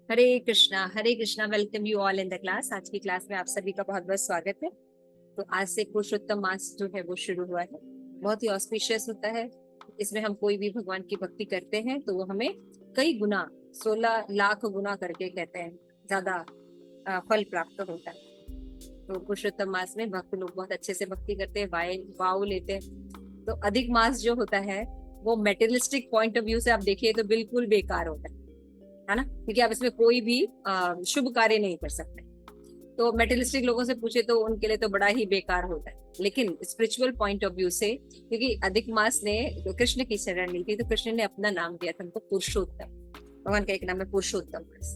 Hare Krishna. Welcome you all in the class. आज की class में आप सभी का बहुत बहुत स्वागत है। तो आज से पुरुषोत्तम मास जो है वो शुरू हुआ है। बहुत ही ऑस्पिशियस होता है। इसमें हम कोई भी भगवान की भक्ति करते हैं तो वो हमें कई गुना 16 लाख गुना करके कहते हैं ज्यादा फल प्राप्त होता है। तो पुरुषोत्तम मास में भक्त लोग बहुत अच्छे से भक्ति करते हैं, वाव लेते हैं। तो अधिक मास जो होता है वो मेटेरियलिस्टिक पॉइंट ऑफ व्यू से आप देखिए तो बिल्कुल बेकार होता है ना, क्योंकि आप इसमें कोई भी शुभ कार्य नहीं कर सकते। तो मेटेरियलिस्टिक लोगों से पूछे तो उनके लिए तो बड़ा ही बेकार होता है। लेकिन स्पिरिचुअल पॉइंट ऑफ व्यू से, क्योंकि अधिक मास ने कृष्ण की शरण ली थी तो कृष्ण ने अपना नाम दिया था उनको पुरुषोत्तम। भगवान का एक नाम है पुरुषोत्तम मास।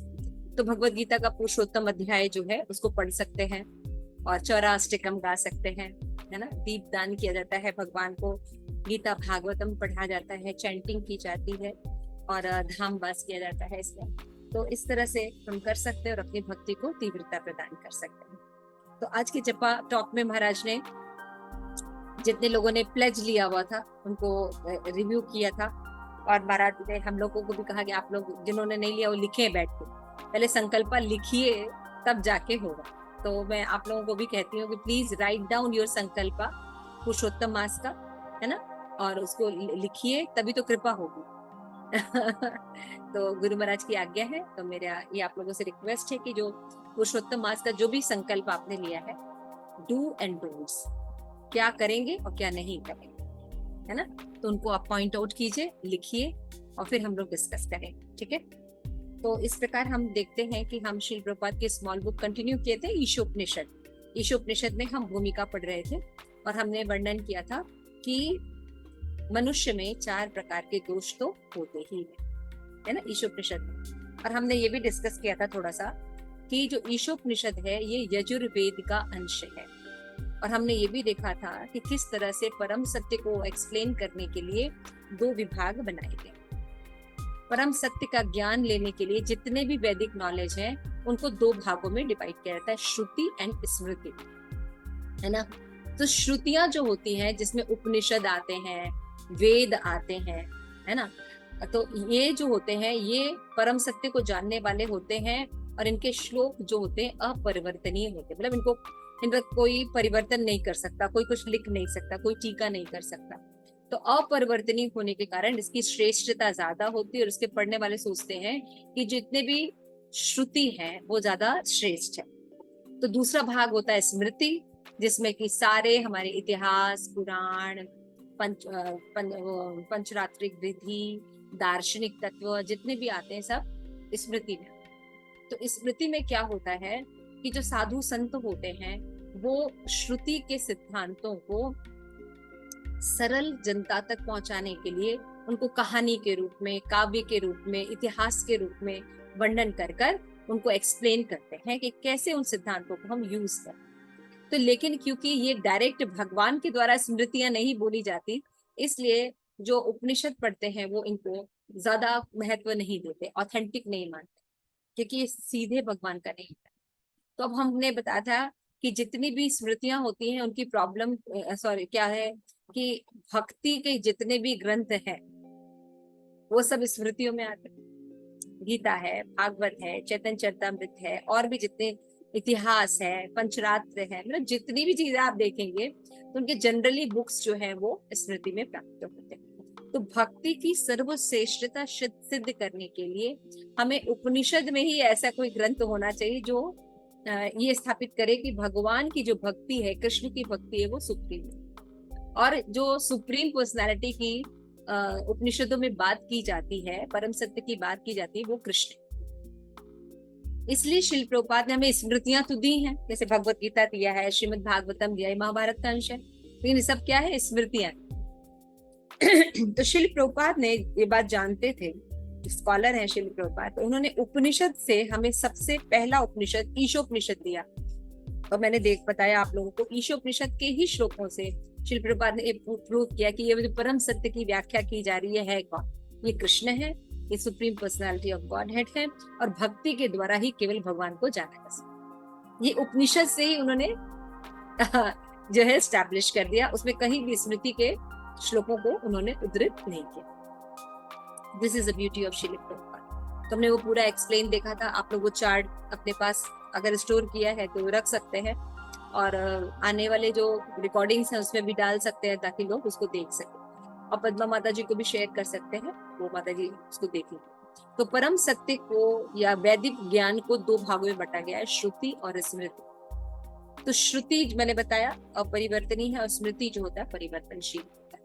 तो भगवत गीता का पुरुषोत्तम अध्याय जो है उसको पढ़ सकते हैं और 84 गा सकते हैं, है ना। दीपदान किया जाता है भगवान को, गीता भागवतम पढ़ा जाता है, चैंटिंग की जाती है और धाम वास किया जाता है इसमें। तो इस तरह से हम कर सकते हैं और अपनी भक्ति को तीव्रता प्रदान कर सकते हैं। तो आज के जपा टॉक में महाराज ने जितने लोगों ने प्लेज लिया हुआ था उनको रिव्यू किया था और महाराज ने हम लोगों को भी कहा कि आप लोग जिन्होंने नहीं लिया वो लिखे बैठ के, पहले संकल्प लिखिए तब जाके होगा। तो मैं आप लोगों को भी कहती हूँ कि प्लीज राइट डाउन योर संकल्प पुरुषोत्तम मास का, है ना, और उसको लिखिए तभी तो कृपा होगी। तो गुरु महाराज की आज्ञा है। तो मेरा ये आप लोगों से रिक्वेस्ट है कि जो पुरुषोत्तम मास का जो भी संकल्प आपने लिया है, डू एंड डोंट्स, क्या करेंगे और क्या नहीं करेंगे, है ना, तो उनको आप पॉइंट आउट कीजिए, लिखिए और फिर हम लोग डिस्कस करें, ठीक है। तो इस प्रकार हम देखते हैं कि हम श्रील प्रभुपाद के स्मॉल बुक कंटिन्यू किए थे ईशोपनिषद। ईशोपनिषद में हम भूमिका पढ़ रहे थे और हमने वर्णन किया था कि मनुष्य में 4 प्रकार के दोष तो होते ही है ना ईशोपनिषद में। और हमने ये भी डिस्कस किया था थोड़ा सा कि जो ईशोपनिषद है ये यजुर्वेद का अंश है। और हमने ये भी देखा था कि किस तरह से परम सत्य को एक्सप्लेन करने के लिए 2 विभाग बनाए गए। परम सत्य का ज्ञान लेने के लिए जितने भी वैदिक नॉलेज है उनको 2 भागों में डिवाइड किया जाता है, श्रुति एंड स्मृति, है ना। तो श्रुतियां जो होती हैं जिसमें उपनिषद आते हैं, वेद आते हैं, है ना, तो ये जो होते हैं ये परम सत्य को जानने वाले होते हैं और इनके श्लोक जो होते हैं अपरिवर्तनीय होते हैं, मतलब इनका कोई परिवर्तन नहीं कर सकता, कोई कुछ लिख नहीं सकता, कोई टीका नहीं कर सकता। तो अपरिवर्तनीय होने के कारण इसकी श्रेष्ठता ज्यादा होती है और इसके पढ़ने वाले सोचते हैं कि जितने भी श्रुति है वो ज्यादा श्रेष्ठ है। तो दूसरा भाग होता है स्मृति, जिसमें कि सारे हमारे इतिहास, पुराण, पंचरात्रिक विधि, दार्शनिक तत्व जितने भी आते हैं सब स्मृति में। तो स्मृति में क्या होता है कि जो साधु संत होते हैं वो श्रुति के सिद्धांतों को सरल जनता तक पहुंचाने के लिए उनको कहानी के रूप में, काव्य के रूप में, इतिहास के रूप में वर्णन कर उनको एक्सप्लेन करते हैं कि कैसे उन सिद्धांतों को हम यूज करें। तो लेकिन क्योंकि ये डायरेक्ट भगवान के द्वारा स्मृतियां नहीं बोली जाती, इसलिए जो उपनिषद पढ़ते हैं वो इनको ज्यादा महत्व नहीं देते, ऑथेंटिक नहीं मानते, क्योंकि ये सीधे भगवान का नहीं है। तो अब हमने बताया था कि जितनी भी स्मृतियां होती हैं उनकी प्रॉब्लम क्या है कि भक्ति के जितने भी ग्रंथ हैं वो सब स्मृतियों में आते हैं। गीता है, भागवत है, चैतन्य चरितमृत है, और भी जितने इतिहास है, पंचरात्र है, मतलब जितनी भी चीजें आप देखेंगे तो उनके जनरली बुक्स जो है वो स्मृति में प्राप्त होते हैं। तो भक्ति की सर्वश्रेष्ठता सिद्ध करने के लिए हमें उपनिषद में ही ऐसा कोई ग्रंथ होना चाहिए जो ये स्थापित करे कि भगवान की जो भक्ति है, कृष्ण की भक्ति है, वो सुप्रीम है। और जो सुप्रीम पर्सनालिटी की उपनिषदों में बात की जाती है, परम सत्य की बात की जाती है, वो कृष्ण। इसलिए श्रील प्रभुपाद ने हमें स्मृतियां तो दी हैं, जैसे भगवत गीता दिया है, श्रीमद् भागवतम दिया है, महाभारत का अंश है, लेकिन ये सब क्या है? स्मृतियां। तो श्रील प्रभुपाद ने ये बात जानते थे, स्कॉलर हैं श्रील प्रभुपाद, तो उन्होंने उपनिषद से हमें सबसे पहला उपनिषद ईशोपनिषद दिया। और मैंने बताया आप लोगों को ईशोपनिषद के ही श्लोकों से श्रील प्रभुपाद ने प्रूव किया कि ये जो परम सत्य की व्याख्या की जा रही है कौन? ये कृष्ण है, ये supreme personality of God head है, और भक्ति के द्वारा ही केवल भगवान को जाना जा सकता। ये उपनिषद से ही उन्होंने जो है एस्टैब्लिश कर दिया, उसमें कहीं भी स्मृति के श्लोकों को उन्होंने उद्धृत नहीं किया। This is the beauty of Srila Prabhupada. तो हमने वो पूरा एक्सप्लेन देखा था, आप लोग वो चार्ट अपने पास अगर स्टोर किया है तो रख सकते हैं, और आने वाले जो रिकॉर्डिंग्स हैं उसमें भी डाल सकते हैं ताकि लोग उसको देख सकें, और पद्मा माता जी को भी शेयर कर सकते हैं, वो माता जी उसको देख लें। तो परम सत्य को या वैदिक ज्ञान को दो भागों में बांटा गया है, श्रुति और स्मृति। तो श्रुति मैंने बताया अपरिवर्तनीय है, और स्मृति जो होता है परिवर्तनशील होता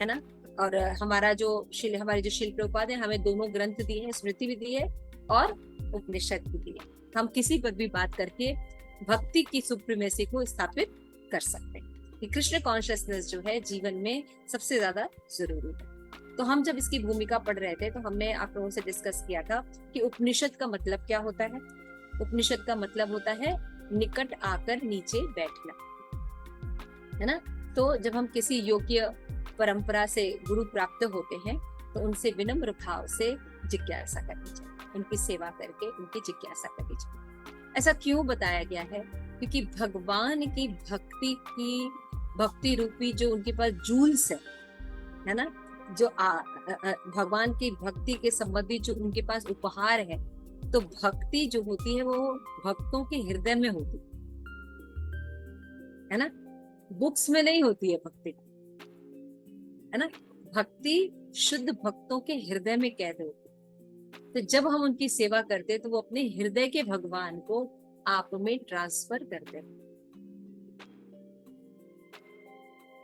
है ना। और हमारे जो श्रील प्रभुपाद है हमें दोनों ग्रंथ दिए हैं, स्मृति भी दी है और उपनिषद भी दी है। हम किसी पर भी बात करके भक्ति की सुप्रीमेसी को स्थापित कर सकते हैं कि कृष्ण कॉन्शियसनेस जो है जीवन में सबसे ज्यादा जरूरी है। तो हम जब इसकी भूमिका पढ़ रहे थे तो हमने आप लोगों से डिस्कस किया था कि उपनिषद का मतलब क्या होता है। उपनिषद का मतलब होता है निकट आकर नीचे बैठना, है ना। तो जब हम किसी योग्य परंपरा से गुरु प्राप्त होते हैं तो उनसे विनम्र भाव से जिज्ञासा करनी चाहिए, उनकी सेवा करके उनकी जिज्ञासा करनी चाहिए। ऐसा क्यों बताया गया है? क्योंकि भगवान की भक्ति रूपी जो उनके पास जूल्स है ना, जो भगवान की भक्ति के संबंधी जो उनके पास उपहार है, तो भक्ति जो होती है वो भक्तों के हृदय में होती है ना, बुक्स में नहीं होती है भक्ति, है ना। भक्ति शुद्ध भक्तों के हृदय में कैद होती है। तो जब हम उनकी सेवा करते हैं तो वो अपने हृदय के भगवान को आप में ट्रांसफर करते हैं।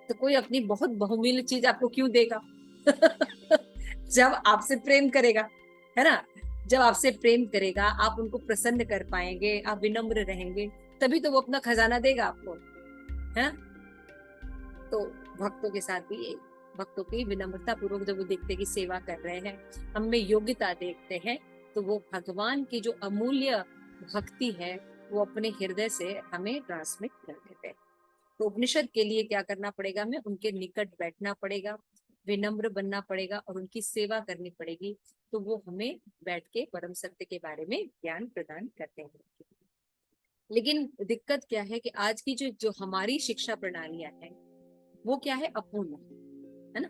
तो कोई अपनी बहुत बहुमूल्य चीज आपको क्यों देगा? जब आपसे प्रेम करेगा, है ना। जब आपसे प्रेम करेगा, आप उनको प्रसन्न कर पाएंगे, आप विनम्र रहेंगे, तभी तो वो अपना खजाना देगा आपको, है। तो भक्तों के साथ भी भक्तों की विनम्रता पूर्वक जब वो देखते कि सेवा कर रहे हैं, हम में योग्यता देखते हैं, तो वो भगवान की जो अमूल्य भक्ति है वो अपने हृदय से हमें ट्रांसमिट कर देते हैं। तो उपनिषद के लिए क्या करना पड़ेगा? हमें उनके निकट बैठना पड़ेगा, विनम्र बनना पड़ेगा और उनकी सेवा करनी पड़ेगी, तो वो हमें बैठ के परम सत्य के बारे में ज्ञान प्रदान करते हैं। लेकिन दिक्कत क्या है कि आज की जो हमारी शिक्षा प्रणालियां हैं वो क्या है? अपूर्ण है ना।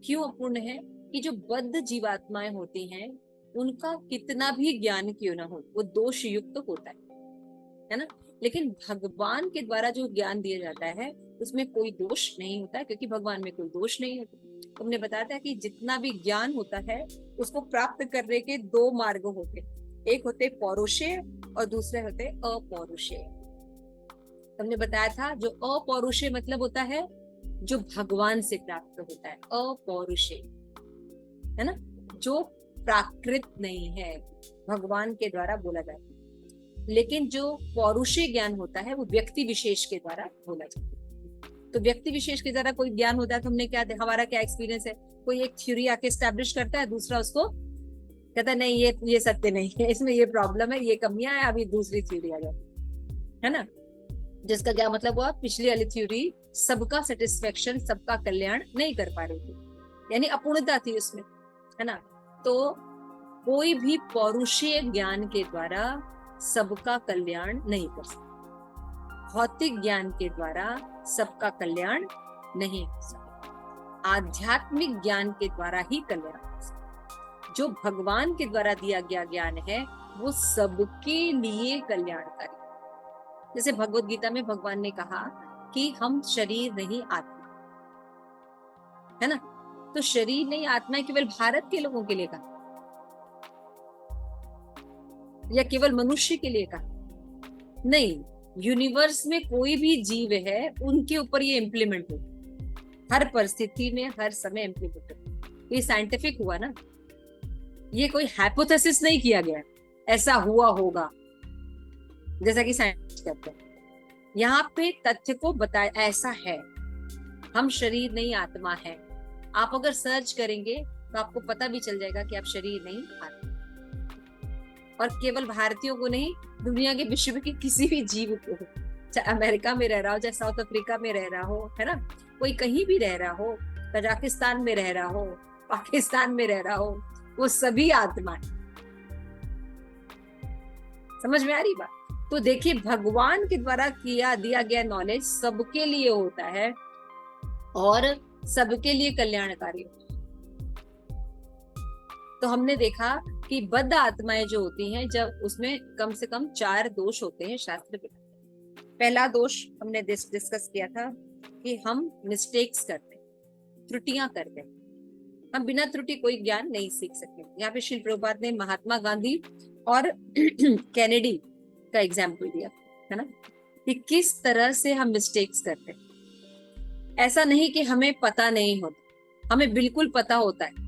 क्यों अपूर्ण है? कि जो बद्ध जीवात्माएं होती हैं उनका कितना भी ज्ञान क्यों ना हो वो दोष युक्त होता है ना। लेकिन भगवान के द्वारा जो ज्ञान दिया जाता है उसमें कोई दोष नहीं होता है, क्योंकि भगवान में कोई दोष नहीं होता। तुमने बताया था कि जितना भी ज्ञान होता है उसको प्राप्त करने के दो मार्ग होते, एक होते पौरुषेय और दूसरे होते अपौरुषेय। तुमने बताया था जो अपौरुषेय मतलब होता है जो भगवान से प्राप्त होता है, अपौरुषेय, है ना, जो प्राकृत नहीं है, भगवान के द्वारा बोला जाता है। लेकिन जो पौरुषेय ज्ञान होता है वो व्यक्ति विशेष के द्वारा बोला जाता है। तो व्यक्ति विशेष के द्वारा कोई ज्ञान होता है तो हमने क्या, हमारा क्या एक्सपीरियंस है? कोई एक थ्योरी आके एस्टैब्लिश करता है, दूसरा उसको कहता है नहीं ये सत्य नहीं है, इसमें ये प्रॉब्लम है, ये कमियां है, अभी दूसरी थ्योरी आ जाती है ना। जिसका क्या मतलब हुआ? पिछली वाली थ्योरी सबका सेटिस्फेक्शन, सबका कल्याण नहीं कर पा रही थी, यानी अपूर्णता थी उसमें, है ना। तो कोई भी पौरुषीय ज्ञान के द्वारा सबका कल्याण नहीं कर सकता, भौतिक ज्ञान के द्वारा सबका कल्याण नहीं हो सकता, आध्यात्मिक ज्ञान के द्वारा ही कल्याण हो सकता। जो भगवान के द्वारा दिया गया ज्ञान है वो सबके लिए कल्याणकारी। जैसे भगवत गीता में भगवान ने कहा कि हम शरीर नहीं आत्मा, है ना। तो शरीर नहीं आत्मा केवल भारत के लोगों के लिए कहा या केवल मनुष्य के लिए कहा? नहीं, यूनिवर्स में कोई भी जीव है उनके ऊपर ये इम्प्लीमेंट हो, हर परिस्थिति में हर समय इम्प्लीमेंट हो। ये साइंटिफिक हुआ ना, ये कोई हाइपोथेसिस नहीं किया गया ऐसा हुआ होगा जैसा कि साइंस कहते हैं। यहाँ पे तथ्य को बताया ऐसा है, हम शरीर नहीं आत्मा है। आप अगर सर्च करेंगे तो आपको पता भी चल जाएगा कि आप शरीर नहीं आत्मा। और केवल भारतीयों को नहीं, दुनिया के विश्व के किसी भी जीव को चाहे अमेरिका में रह रहा हो, चाहे साउथ अफ्रीका में रह रहा हो, है ना, कोई कहीं भी रह रहा हो, कजाकिस्तान में रह रहा हो, पाकिस्तान में रह रहा हो, वो सभी आत्मा है। समझ में आ रही बात? तो देखिए, भगवान के द्वारा दिया गया नॉलेज सबके लिए होता है और सबके लिए कल्याणकारी होता है। तो हमने देखा कि बद्ध आत्माएं जो होती हैं, जब उसमें कम से कम 4 दोष होते हैं शास्त्र के। पहला दोष हमने डिस्कस किया था कि हम मिस्टेक्स करते, त्रुटियां करते, हम बिना त्रुटि कोई ज्ञान नहीं सीख सकते। यहाँ पे श्री प्रभुपाद ने महात्मा गांधी और कैनेडी का एग्जाम्पल दिया, है ना, कि किस तरह से हम मिस्टेक्स करते। ऐसा नहीं कि हमें पता नहीं होता, हमें बिल्कुल पता होता है,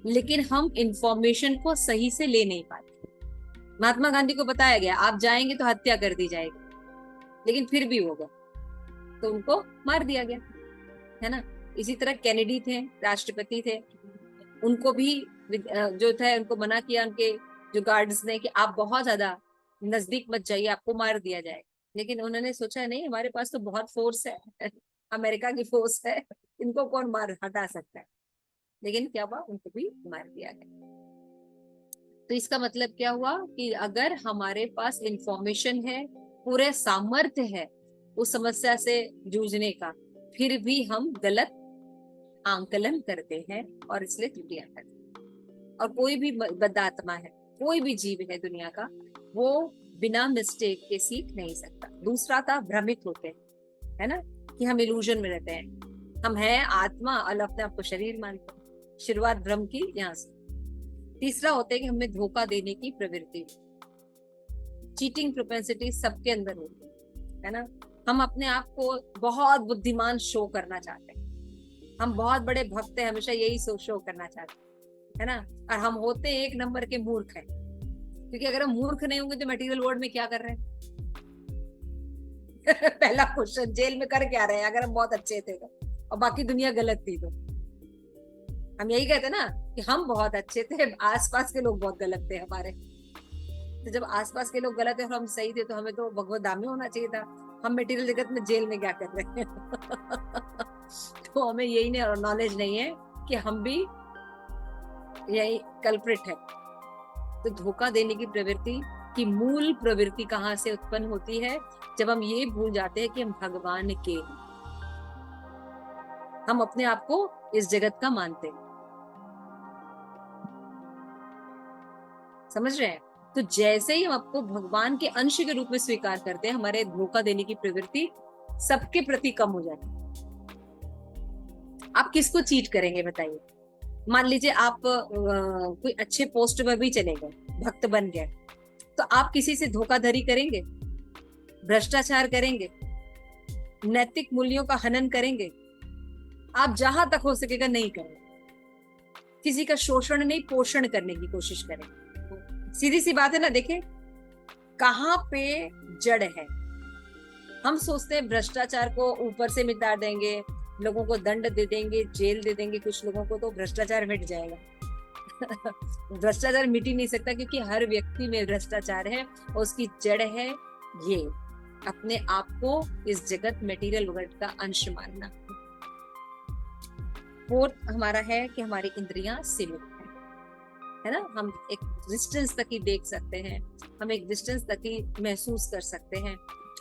लेकिन हम इंफॉर्मेशन को सही से ले नहीं पाते। महात्मा गांधी को बताया गया आप जाएंगे तो हत्या कर दी जाएगी, लेकिन फिर भी हो गया, तो उनको मार दिया गया, है ना। इसी तरह कैनेडी थे, राष्ट्रपति थे, उनको भी जो थे उनको मना किया उनके जो गार्ड्स ने कि आप बहुत ज्यादा नजदीक मत जाइए, आपको मार दिया जाएगा। लेकिन उन्होंने सोचा नहीं, हमारे पास तो बहुत फोर्स है, अमेरिका की फोर्स है, इनको कौन मार हटा सकता है। लेकिन क्या हुआ, उनको भी मार दिया गया। तो इसका मतलब क्या हुआ कि अगर हमारे पास इंफॉर्मेशन है, पूरे सामर्थ्य है उस समस्या से जूझने का, फिर भी हम गलत आंकलन करते हैं और इसलिए त्रुटियां करते हैं। और कोई भी बद्धात्मा है, कोई भी जीव है दुनिया का, वो बिना मिस्टेक के सीख नहीं सकता। दूसरा था भ्रमित होते हैं, है ना, कि हम इल्यूजन में रहते हैं, हम हैं आत्मा और अपने आप को शरीर मानते हैं। शुरुआत भ्रम की यहाँ से। तीसरा होता है कि हमें धोखा देने की प्रवृत्ति, चीटिंग प्रोपेंसिटी सबके अंदर होती है ना। हम अपने आप को बहुत बुद्धिमान शो करना चाहते हैं, हम बहुत बड़े भक्त हैं, हमेशा यही शो करना चाहते हैं, है ना। और हम होते एक नंबर के मूर्ख हैं, क्योंकि अगर हम मूर्ख नहीं होंगे तो मटेरियल वर्ल्ड में क्या कर रहे हैं? पहला क्वेश्चन, जेल में कर क्या रहे हैं अगर हम बहुत अच्छे थे तो, और बाकी दुनिया गलत थी तो? हम यही कहते ना कि हम बहुत अच्छे थे, आसपास के लोग बहुत गलत थे हमारे। तो जब आसपास के लोग गलत है और हम सही थे, तो हमें तो भगवत धाम में होना चाहिए था। हम मटेरियल जगत में जेल में क्या कर रहे हैं? तो हमें यही नॉलेज नहीं है कि हम भी यही कल्प्रिट है। तो धोखा देने की प्रवृत्ति की मूल प्रवृत्ति कहाँ से उत्पन्न होती है? जब हम ये भूल जाते हैं कि हम भगवान के, हम अपने आप को इस जगत का मानते हैं। समझ रहे हैं? तो जैसे ही हम आपको भगवान के अंश के रूप में स्वीकार करते हैं, हमारे धोखा देने की प्रवृत्ति सबके प्रति कम हो जाती है। आप किसको चीट करेंगे बताइए? मान लीजिए आप कोई अच्छे पोस्ट पर भी चले गए, भक्त बन गए, तो आप किसी से धोखाधड़ी करेंगे, भ्रष्टाचार करेंगे, नैतिक मूल्यों का हनन करेंगे? आप जहां तक हो सकेगा नहीं करेंगे। किसी का शोषण नहीं, पोषण करने की कोशिश करेंगे। सीधी सी बात है ना। देखें कहाँ पे जड़ है। हम सोचते हैं भ्रष्टाचार को ऊपर से मिटा देंगे, लोगों को दंड दे देंगे, जेल दे देंगे कुछ लोगों को, तो भ्रष्टाचार मिट जाएगा। भ्रष्टाचार मिट ही नहीं सकता, क्योंकि हर व्यक्ति में भ्रष्टाचार है और उसकी जड़ है ये अपने आप को इस जगत मटेरियल वर्ल्ड का अंश मानना। फोर्थ हमारा है कि हमारी इंद्रियां सीमित है ना। हम एक डिस्टेंस तक ही देख सकते हैं, हम एक डिस्टेंस तक ही महसूस कर सकते हैं,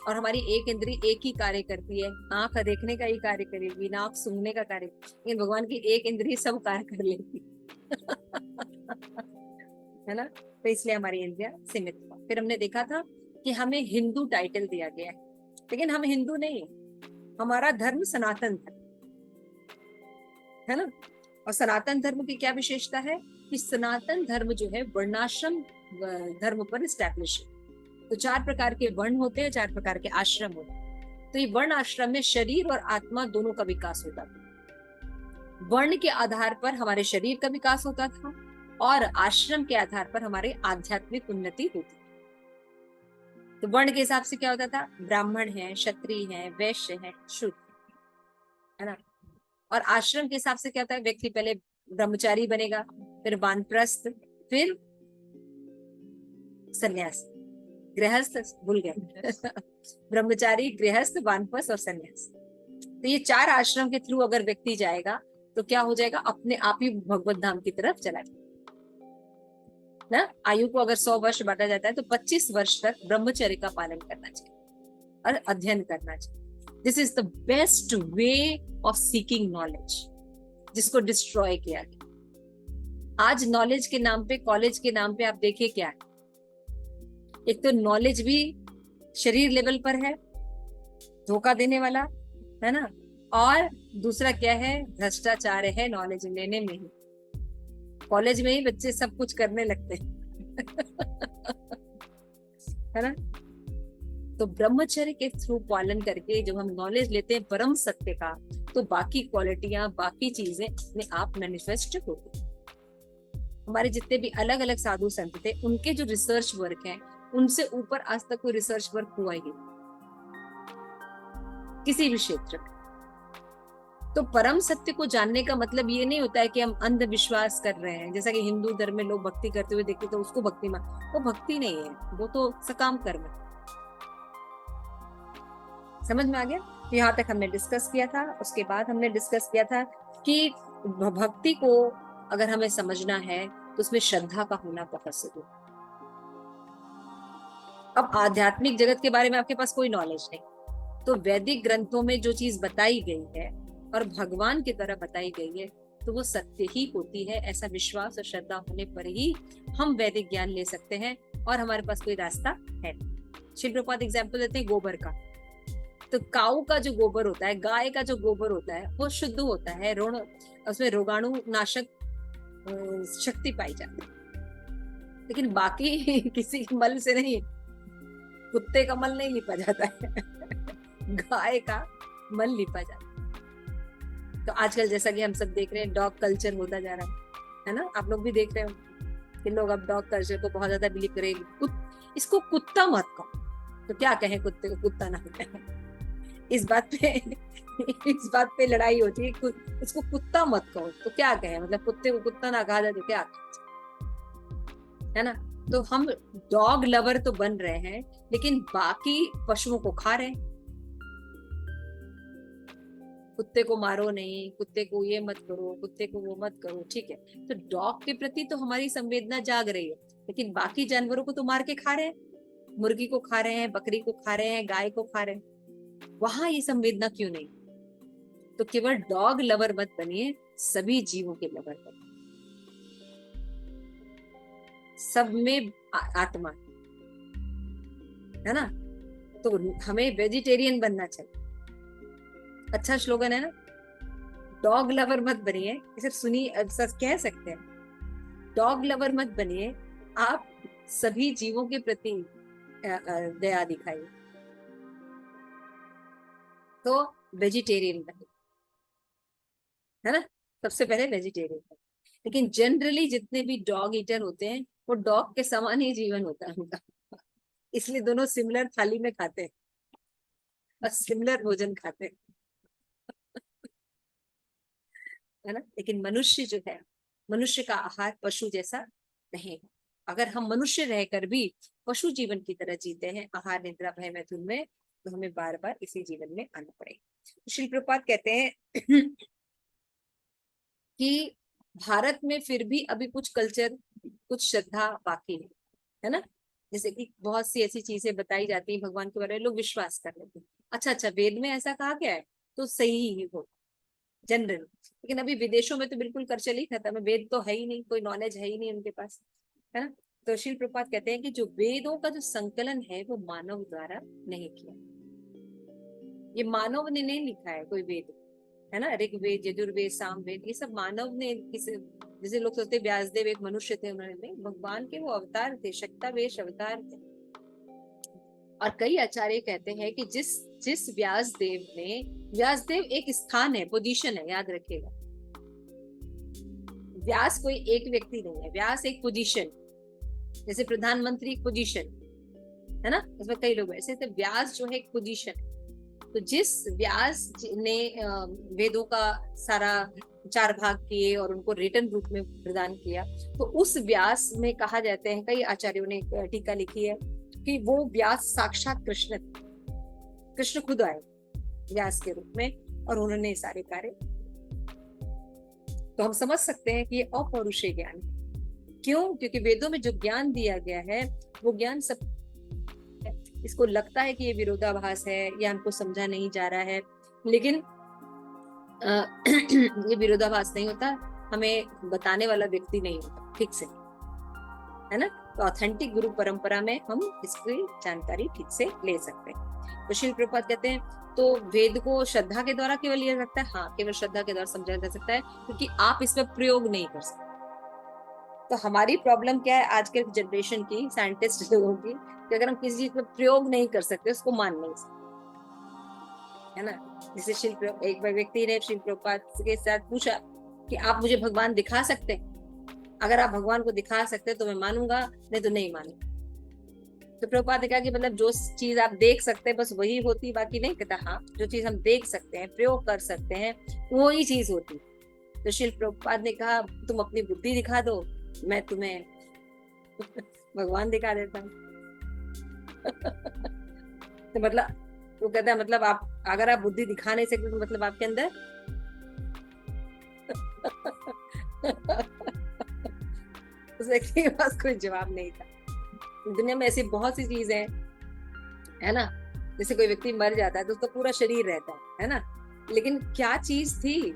और हमारी एक इंद्री एक ही कार्य करती है। आंख देखने का ही कार्य करेगी, नाक सूंघने का कार्य, लेकिन भगवान की एक इंद्री सब कार्य कर लेती है ना। तो इसलिए हमारी इंद्रियां सीमित हुआ। फिर हमने देखा था कि हमें हिंदू टाइटल दिया गया है, लेकिन हम हिंदू नहीं, हमारा धर्म सनातन धर्म है ना। और सनातन धर्म की क्या विशेषता है कि सनातन धर्म जो है वर्णाश्रम धर्म पर स्टैब्लिश है। तो 4 प्रकार के वर्ण होते हैं, 4 प्रकार के आश्रम होते हैं। तो ये वर्ण आश्रम में शरीर और आत्मा दोनों का विकास होता था। वर्ण के आधार पर हमारे शरीर का विकास होता था और आश्रम के आधार पर हमारे आध्यात्मिक उन्नति होती थी। तो वर्ण के हिसाब से क्या होता था? ब्राह्मण है, क्षत्रिय है, वैश्य है, शूद्र है ना। और आश्रम के हिसाब से क्या होता है? व्यक्ति पहले ब्रह्मचारी बनेगा, फिर वानप्रस्थ, फिर सन्यासी। गृहस्थ भूल गए ब्रह्मचारी, गृहस्थ, वानप्रस्थ और सन्यास। तो ये 4 आश्रम के थ्रू अगर व्यक्ति जाएगा तो क्या हो जाएगा, अपने आप ही भगवत धाम की तरफ चला जाएगा ना। आयु को अगर 100 वर्ष बांटा जाता है तो 25 वर्ष तक ब्रह्मचर्य का पालन करना चाहिए और अध्ययन करना चाहिए। This is the best way of seeking knowledge, जिसको डिस्ट्रॉय किया गया। आज नॉलेज के नाम पे, कॉलेज के नाम पे आप देखिए क्या है, एक तो नॉलेज भी शरीर लेवल पर है, धोखा देने वाला है ना, और दूसरा क्या है, भ्रष्टाचार है नॉलेज लेने में ही। कॉलेज में ही बच्चे सब कुछ करने लगते हैं है ना। तो ब्रह्मचर्य के थ्रू पालन करके जब हम नॉलेज लेते हैं परम सत्य का, तो बाकी क्वालिटियां, बाकी चीजें अपने आप मैनिफेस्ट होती हैं। हमारे जितने भी अलग अलग साधु संत थे, उनके जो रिसर्च वर्क हैं, उनसे ऊपर आज तक कोई रिसर्च वर्क हुआ ही नहीं किसी भी क्षेत्र में। तो परम सत्य को जानने का मतलब ये नहीं होता है कि हम अंधविश्वास कर रहे हैं, जैसा कि हिंदू धर्म में लोग भक्ति करते हुए देखते तो उसको भक्ति मान, वो भक्ति नहीं है, वो तो सकाम कर्म है। समझ में आ गया। तो यहाँ तक हमने डिस्कस किया था। उसके बाद हमने डिस्कस किया था कि भक्ति को अगर हमें समझना है तो उसमें श्रद्धा का होना बहुत जरूरी। अब आध्यात्मिक जगत के बारे में आपके पास कोई नॉलेज नहीं, तो वैदिक ग्रंथों में जो चीज बताई गई है और भगवान की तरह बताई गई है, तो वो सत्य ही होती है। ऐसा विश्वास और श्रद्धा होने पर ही हम वैदिक ज्ञान ले सकते हैं, और हमारे पास कोई रास्ता है। श्री प्रभुपाद एग्जाम्पल देते हैं गोबर का। तो काऊ का जो गोबर होता है, गाय का जो गोबर होता है, वो शुद्ध होता है, उसमें रोगाणु नाशक शक्ति पाई जाती है। लेकिन बाकी किसी मल से नहीं, कुत्ते का मल नहीं लिपा जाता है गाय का मल लिपा जाता है। तो आजकल जैसा कि हम सब देख रहे हैं, डॉग कल्चर होता जा रहा है ना। आप लोग भी देख रहे हो कि लोग अब डॉग कल्चर को बहुत ज्यादा बिलीव करेंगे। इसको कुत्ता मत कहो, तो क्या कहें, कुत्ते को कुत्ता ना कहें। इस बात पे लड़ाई होती है, इसको कुत्ता मत कहो तो क्या कहें, मतलब कुत्ते को कुत्ता ना कहा जाए तो क्या है ना। तो हम डॉग लवर तो बन रहे हैं, लेकिन बाकी पशुओं को खा रहे हैं। कुत्ते को मारो नहीं, कुत्ते को ये मत करो, कुत्ते को वो मत करो, ठीक है। तो डॉग के प्रति तो हमारी संवेदना जाग रही है, लेकिन बाकी जानवरों को तो मार के खा रहे हैं। मुर्गी को खा रहे हैं, बकरी को खा रहे हैं, गाय को खा रहे हैं, वहां ये संवेदना क्यों नहीं। तो केवल डॉग लवर मत बनिए, सभी जीवों के लवर बनिए। सब में आत्मा है ना। तो हमें वेजिटेरियन बनना चाहिए। अच्छा स्लोगन है ना, डॉग लवर मत बनिए। सिर्फ सुनिए, कह सकते हैं डॉग लवर मत बनिए, आप सभी जीवों के प्रति दया दिखाइए। तो वेजिटेरियन बनिए, है ना। सबसे पहले वेजिटेरियन बनिए। लेकिन जनरली जितने भी डॉग ईटर होते हैं, वो डॉग के समान ही जीवन होता है उनका, इसलिए दोनों सिमिलर थाली में खाते हैं और सिमिलर भोजन खाते हैं, है ना। लेकिन मनुष्य जो है, मनुष्य का आहार पशु जैसा नहीं है। अगर हम मनुष्य रहकर भी पशु जीवन की तरह जीते हैं, आहार निद्रा भय मैथुन में, तो हमें बार बार इसी जीवन में आना पड़ेगा। श्री प्रभुपाद कहते हैं कि भारत में फिर भी अभी कुछ कल्चर, कुछ श्रद्धा बाकी है ना। जैसे कि बहुत सी ऐसी चीजें बताई जाती है भगवान के बारे में, लोग विश्वास कर लेते हैं। अच्छा, वेद में ऐसा कहा गया है तो सही ही हो जनरल। लेकिन अभी विदेशों में तो बिल्कुल करचल ही खत्म है, वेद तो है ही नहीं, कोई नॉलेज है ही नहीं उनके पास, है ना। तो श्री प्रभुपाद कहते हैं कि जो वेदों का जो संकलन है वो मानव द्वारा नहीं किया, ये मानव ने नहीं लिखा है कोई वेद, है ना। ऋग्वेद, यजुर्वेद, सामवेद, ये सब मानव ने, जैसे लोग सोचते व्यासदेव एक मनुष्य थे, उन्होंने नहीं, भगवान के वो अवतार थे, शक्तावेश अवतार थे। और कई आचार्य कहते हैं कि जिस व्यासदेव एक स्थान है, पोजीशन है, याद रखिएगा। व्यास कोई एक व्यक्ति नहीं है, व्यास एक पोजीशन, जैसे प्रधानमंत्री एक पोजीशन है ना, उसमें कई लोग ऐसे। तो व्यास जो है एक पोजीशन है। तो जिस व्यास ने वेदों का सारा 4 भाग किए और उनको रिटन रूप में प्रदान किया, तो उस व्यास में कहा जाते हैं, कई आचार्यों ने टीका लिखी है कि वो व्यास साक्षात कृष्ण खुद आए व्यास के रूप में और उन्होंने सारे कार्य। तो हम समझ सकते हैं कि ये अपौरुषेय ज्ञान है। क्यों? क्योंकि वेदों में जो ज्ञान दिया गया है वो ज्ञान सब, इसको लगता है कि ये विरोधाभास है या हमको समझा नहीं जा रहा है, लेकिन ये विरोधाभास नहीं होता, हमें बताने वाला व्यक्ति नहीं होता ठीक से, है ना। तो ऑथेंटिक गुरु परंपरा में हम इसकी जानकारी ठीक से ले सकते हैं। तो श्रील प्रभुपाद कहते हैं तो वेद को श्रद्धा के द्वारा केवल लिया जा सकता है, हाँ केवल श्रद्धा के द्वारा समझा जा सकता है, क्योंकि आप इसमें प्रयोग नहीं कर सकते। तो हमारी प्रॉब्लम क्या है आज के जनरेशन की, साइंटिस्ट लोगों की, कि अगर हम किसी चीज में प्रयोग नहीं कर सकते उसको मान नहीं सकते, है ना। जैसे एक व्यक्ति ने श्रील प्रभुपाद के साथ पूछा कि आप मुझे भगवान दिखा सकते हैं? अगर आप भगवान को दिखा सकते तो मैं मानूंगा, नहीं तो नहीं मानूंगा। तो प्रभुपाद ने कहा कि मतलब जो चीज आप देख सकते हैं बस वही होती, बाकी नहीं। कहता हाँ, जो चीज हम देख सकते हैं, प्रयोग कर सकते हैं, वो ही चीज होती। तो श्रील प्रभुपाद ने कहा तुम अपनी बुद्धि दिखा दो, मैं तुम्हें भगवान दिखा देता हूँ। तो मतलब वो कहता है मतलब आप अगर आप बुद्धि दिखा नहीं सकते तो मतलब आपके अंदर उस व्यक्ति के पास कोई जवाब नहीं था। दुनिया में ऐसी बहुत सी चीजें हैं, है ना। जैसे कोई व्यक्ति मर जाता है तो उसका पूरा शरीर रहता है ना, लेकिन क्या चीज थी?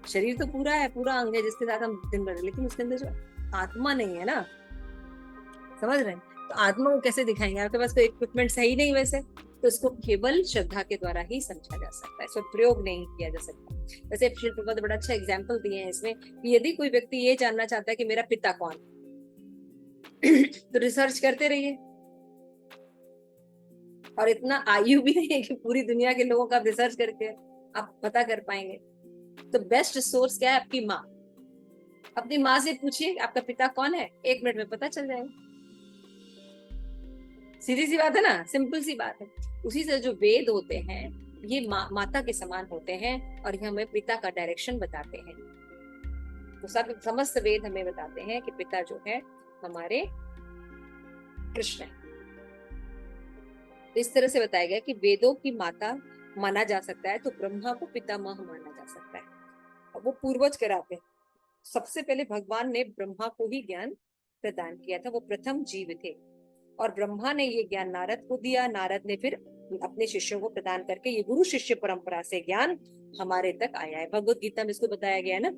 शरीर तो पूरा है, पूरा अंग है जिसके साथ हम दिन भर, लेकिन उसके अंदर जो आत्मा नहीं है ना, समझ रहे हैं। तो आत्मा को कैसे दिखाएंगे? आपके पास कोई इक्विपमेंट सही नहीं वैसे, तो इसको केवल श्रद्धा के द्वारा ही समझा जा सकता है, इसको प्रयोग नहीं किया जा सकता। वैसे श्रील प्रभुपाद बड़ा अच्छा एग्जाम्पल दिए हैं इसमें कि यदि कोई व्यक्ति ये जानना चाहता है कि मेरा पिता कौन तो रिसर्च करते रहिए, और इतना आयु भी नहीं है कि पूरी दुनिया के लोगों का रिसर्च करके आप पता कर पाएंगे। तो बेस्ट सोर्स क्या है? आपकी माँ। अपनी माँ से पूछिए आपका पिता कौन है, 1 मिनट में पता चल जाएगा। सीधी सी बात है ना, सिंपल सी बात है। उसी से जो वेद होते हैं ये माता के समान होते हैं और ये हमें पिता का डायरेक्शन बताते हैं। तो सब समस्त वेद हमें बताते हैं कि पिता जो है हमारे कृष्ण है। तो इस तरह से बताया गया कि वेदों की माता माना जा सकता है तो ब्रह्मा को पितामह माना जा सकता है। और वो पूर्वज कराते हैं। सबसे पहले भगवान ने ब्रह्मा को ही ज्ञान प्रदान किया था, वो प्रथम जीव थे और ब्रह्मा ने ये ज्ञान नारद को दिया, नारद ने फिर अपने शिष्यों को प्रदान करके ये गुरु शिष्य परंपरा से ज्ञान हमारे तक आया है। भगवत गीता में इसको बताया गया है ना,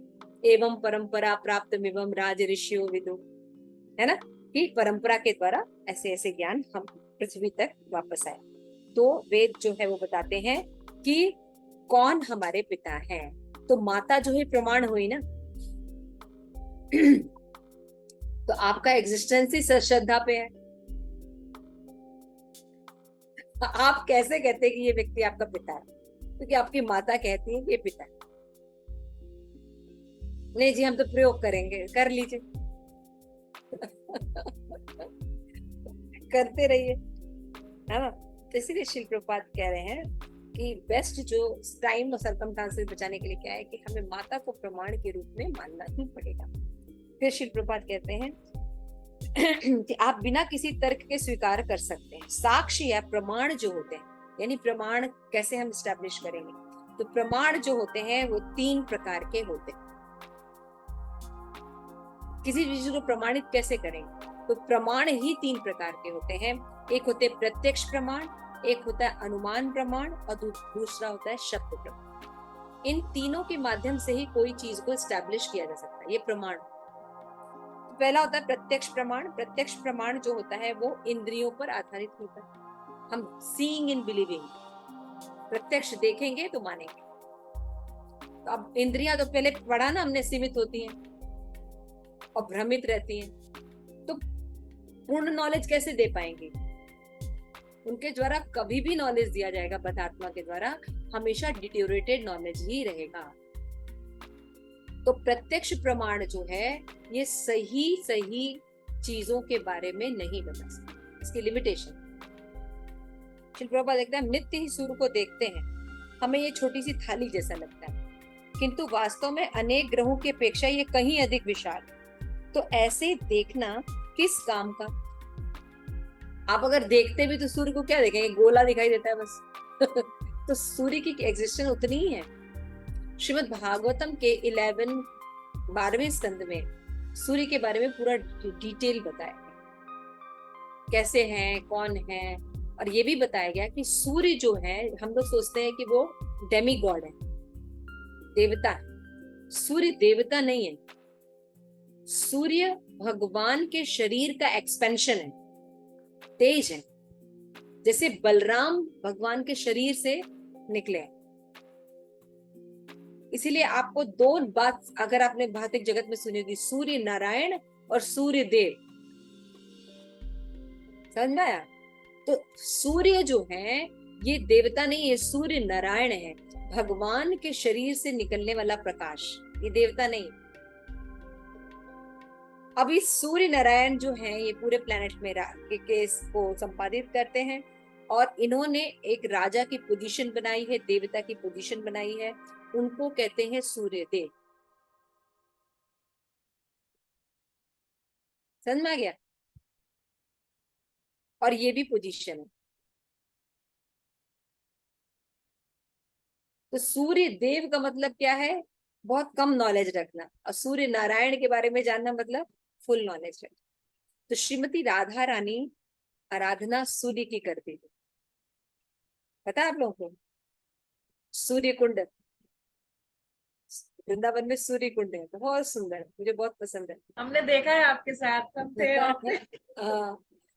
एवं परंपरा प्राप्त एवं राज ऋषियों विदु, है ना, कि परंपरा के द्वारा ऐसे ऐसे ज्ञान हम पृथ्वी तक वापस आए। तो वेद जो है वो बताते हैं कि कौन हमारे पिता हैं। तो माता जो है प्रमाण हुई ना। तो आपका एग्जिस्टेंस ही श्रद्धा पे है। आप कैसे कहते हैं कि ये व्यक्ति आपका पिता है? क्योंकि आपकी माता कहती है ये पिता है। नहीं जी हम तो प्रयोग करेंगे, कर लीजिए। करते रहिए, है ना। तो इसीलिए श्रील प्रभुपाद कह रहे हैं कि बेस्ट जो टाइम और सर्कमस्टांसेस बचाने के लिए क्या है कि हमें माता को प्रमाण के रूप में मानना ही पड़ेगा। फिर श्रील प्रभुपाद कहते हैं कि आप बिना किसी तर्क के स्वीकार कर सकते हैं। साक्षी या प्रमाण जो होते हैं, यानी प्रमाण कैसे हम स्टैब्लिश करेंगे? तो प्रमाण जो होते हैं वो 3 प्रकार के होते हैं। किसी चीज को प्रमाणित कैसे करेंगे? तो प्रमाण ही 3 प्रकार के होते हैं। एक होते हैं प्रत्यक्ष प्रमाण, एक होता है अनुमान प्रमाण और दूसरा होता है शब्द प्रमाण। इन तीनों के माध्यम से ही कोई चीज को स्टैब्लिश किया जा सकता है, ये प्रमाण। पहला होता है प्रत्यक्ष प्रमाण। प्रत्यक्ष प्रमाण जो होता है वो इंद्रियों पर आधारित होता है। हम सीइंग इन बिलीविंग, प्रत्यक्ष देखेंगे तो मानेंगे। तो अब इंद्रियां तो पहले पढ़ा ना हमने, सीमित होती हैं और भ्रमित रहती हैं, तो पूर्ण नॉलेज कैसे दे पाएंगे? उनके द्वारा कभी भी नॉलेज दिया जाएगा बदात्मा के द्वारा, हमेशा डिटेरियोरेटेड नॉलेज ही रहेगा। तो प्रत्यक्ष प्रमाण जो है ये सही चीजों के बारे में नहीं बता सकता, इसकी लिमिटेशन। श्रील प्रभुपाद देखते हैं हम नित्य ही सूर्य को देखते हैं, हमें ये छोटी सी थाली जैसा लगता है, किंतु वास्तव में अनेक ग्रहों की अपेक्षा ये कहीं अधिक विशाल। तो ऐसे देखना किस काम का? आप अगर देखते भी तो सूर्य को क्या देखेंगे, गोला दिखाई देता है बस। तो सूर्य की एग्जिस्टेंस उतनी ही है। श्रीमद् भागवतम के 12वें स्कंद में सूर्य के बारे में पूरा डिटेल बताया गया, कैसे हैं, कौन है। और ये भी बताया गया कि सूर्य जो है, हम लोग सोचते हैं कि वो डेमी गॉड है, देवता है। सूर्य देवता नहीं है, सूर्य भगवान के शरीर का एक्सपेंशन है, तेज है। जैसे बलराम भगवान के शरीर से निकले। इसीलिए आपको दो बात अगर आपने भौतिक जगत में सुनी होगी, सूर्य नारायण और सूर्य देव। समझ में आया? तो सूर्य जो है ये देवता नहीं है, सूर्य नारायण है, भगवान के शरीर से निकलने वाला प्रकाश, ये देवता नहीं। अभी सूर्य नारायण जो है ये पूरे प्लेनेट में के केस को संपादित करते हैं, और इन्होंने एक राजा की पोजीशन बनाई है, देवता की पोजीशन बनाई है, उनको कहते हैं सूर्य देव। समझ में आ गया? और ये भी पोजीशन है। तो सूर्य देव का मतलब क्या है? बहुत कम नॉलेज रखना, और सूर्य नारायण के बारे में जानना मतलब फुल नॉलेज रखना। तो श्रीमती राधा रानी आराधना सूर्य की करती थी, पता है आप लोगों को? सूर्य कुंड, वृंदावन में सूर्य कुंड है, बहुत सुंदर, मुझे बहुत पसंद है। हमने देखा है, आपके साथ हम थे वहाँ पे।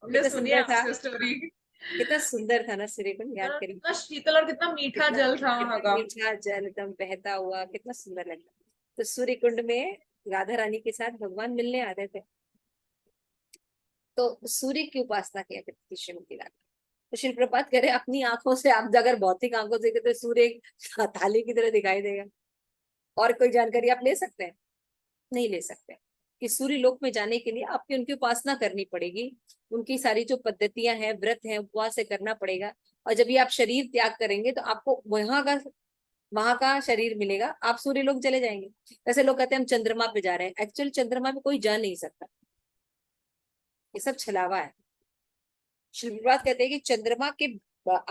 हमने कितना सुनी है सुंदर था, आपसे स्टोरी। कितना सुंदर था ना सूर्य कुंड, याद करिए। कितना शीतल और कितना मीठा जल था वहाँ का। मीठा जल एकदम बहता हुआ, कितना सुंदर लगता। तो सूर्य कुंड में राधा रानी के साथ भगवान मिलने आते थे, तो सूर्य की उपासना किया करती थी श्रीमती राधा। तो शिल प्रपात करे अपनी आंखों से, आप अगर भौतिक आंखों से तो सूर्य थाली की तरह दिखाई देगा। और कोई जानकारी आप ले सकते हैं? नहीं ले सकते। कि सूर्य लोक में जाने के लिए आपकी उनकी उपासना करनी पड़ेगी, उनकी सारी जो पद्धतियां हैं, व्रत हैं, उपवास से करना पड़ेगा। और जब ये आप शरीर त्याग करेंगे तो आपको वहां का शरीर मिलेगा, आप सूर्य लोक चले जाएंगे। वैसे लोग कहते हैं हम चंद्रमा पे जा रहे हैं, एक्चुअली चंद्रमा पे कोई जा नहीं सकता, ये सब छलावा है। शिवप्रभात कहते हैं कि चंद्रमा के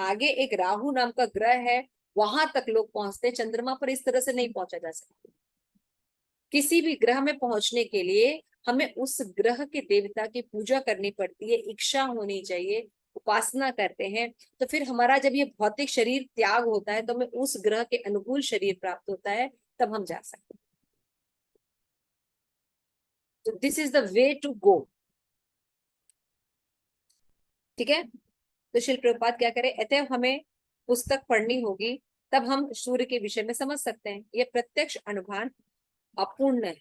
आगे एक राहु नाम का ग्रह है, वहां तक लोग पहुंचते हैं, चंद्रमा पर इस तरह से नहीं पहुंचा जा सकता। किसी भी ग्रह में पहुंचने के लिए हमें उस ग्रह के देवता की पूजा करनी पड़ती है, इच्छा होनी चाहिए, उपासना करते हैं। तो फिर हमारा जब ये भौतिक शरीर त्याग होता है तो हमें उस ग्रह के अनुकूल शरीर प्राप्त होता है, तब हम जा सकते हैं। तो this is the way to go. ठीक है? तो शिल प्रभुपाद क्या करें, अतः हमें पुस्तक पढ़नी होगी, तब हम सूर्य के विषय में समझ सकते हैं। ये प्रत्यक्ष अनुभव अपूर्ण है।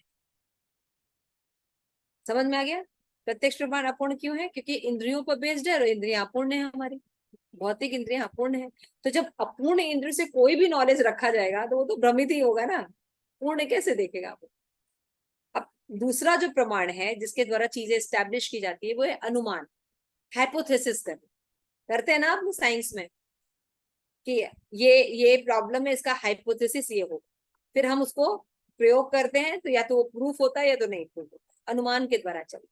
समझ में आ गया? प्रत्यक्ष प्रमाण अपूर्ण क्यों है? क्योंकि इंद्रियों पर बेस्ड है और इंद्रियां अपूर्ण है, हमारी भौतिक इंद्रियां अपूर्ण है। तो जब अपूर्ण इंद्रिय से कोई भी नॉलेज रखा जाएगा तो वो तो भ्रमित ही होगा ना, पूर्ण कैसे देखेगा वो? अब दूसरा जो प्रमाण है जिसके द्वारा चीजें स्टैब्लिश की जाती है वो है अनुमान, हाइपोथेसिस करते हैं ना आप साइंस में, कि ये प्रॉब्लम है, इसका हाइपोथेसिस ये हो, फिर हम उसको प्रयोग करते हैं, तो या तो वो प्रूफ होता है या तो नहीं प्रूफ होता, अनुमान के द्वारा चलता।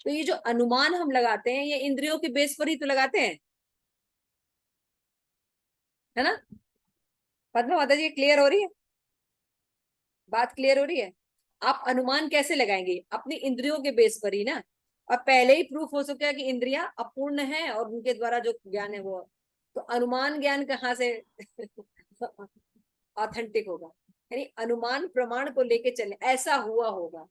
तो ये जो अनुमान हम लगाते हैं ये इंद्रियों के बेस पर ही तो लगाते हैं, है ना? पद्मा माता जी क्लियर हो रही है बात? क्लियर हो रही है? आप अनुमान कैसे लगाएंगे? अपनी इंद्रियों के बेस पर ही ना। और पहले ही प्रूफ हो चुका है कि इंद्रियां अपूर्ण है और उनके द्वारा जो ज्ञान है वो, तो अनुमान ज्ञान कहाँ से ऑथेंटिक होगा? यानी अनुमान प्रमाण को लेके चले, ऐसा हुआ होगा,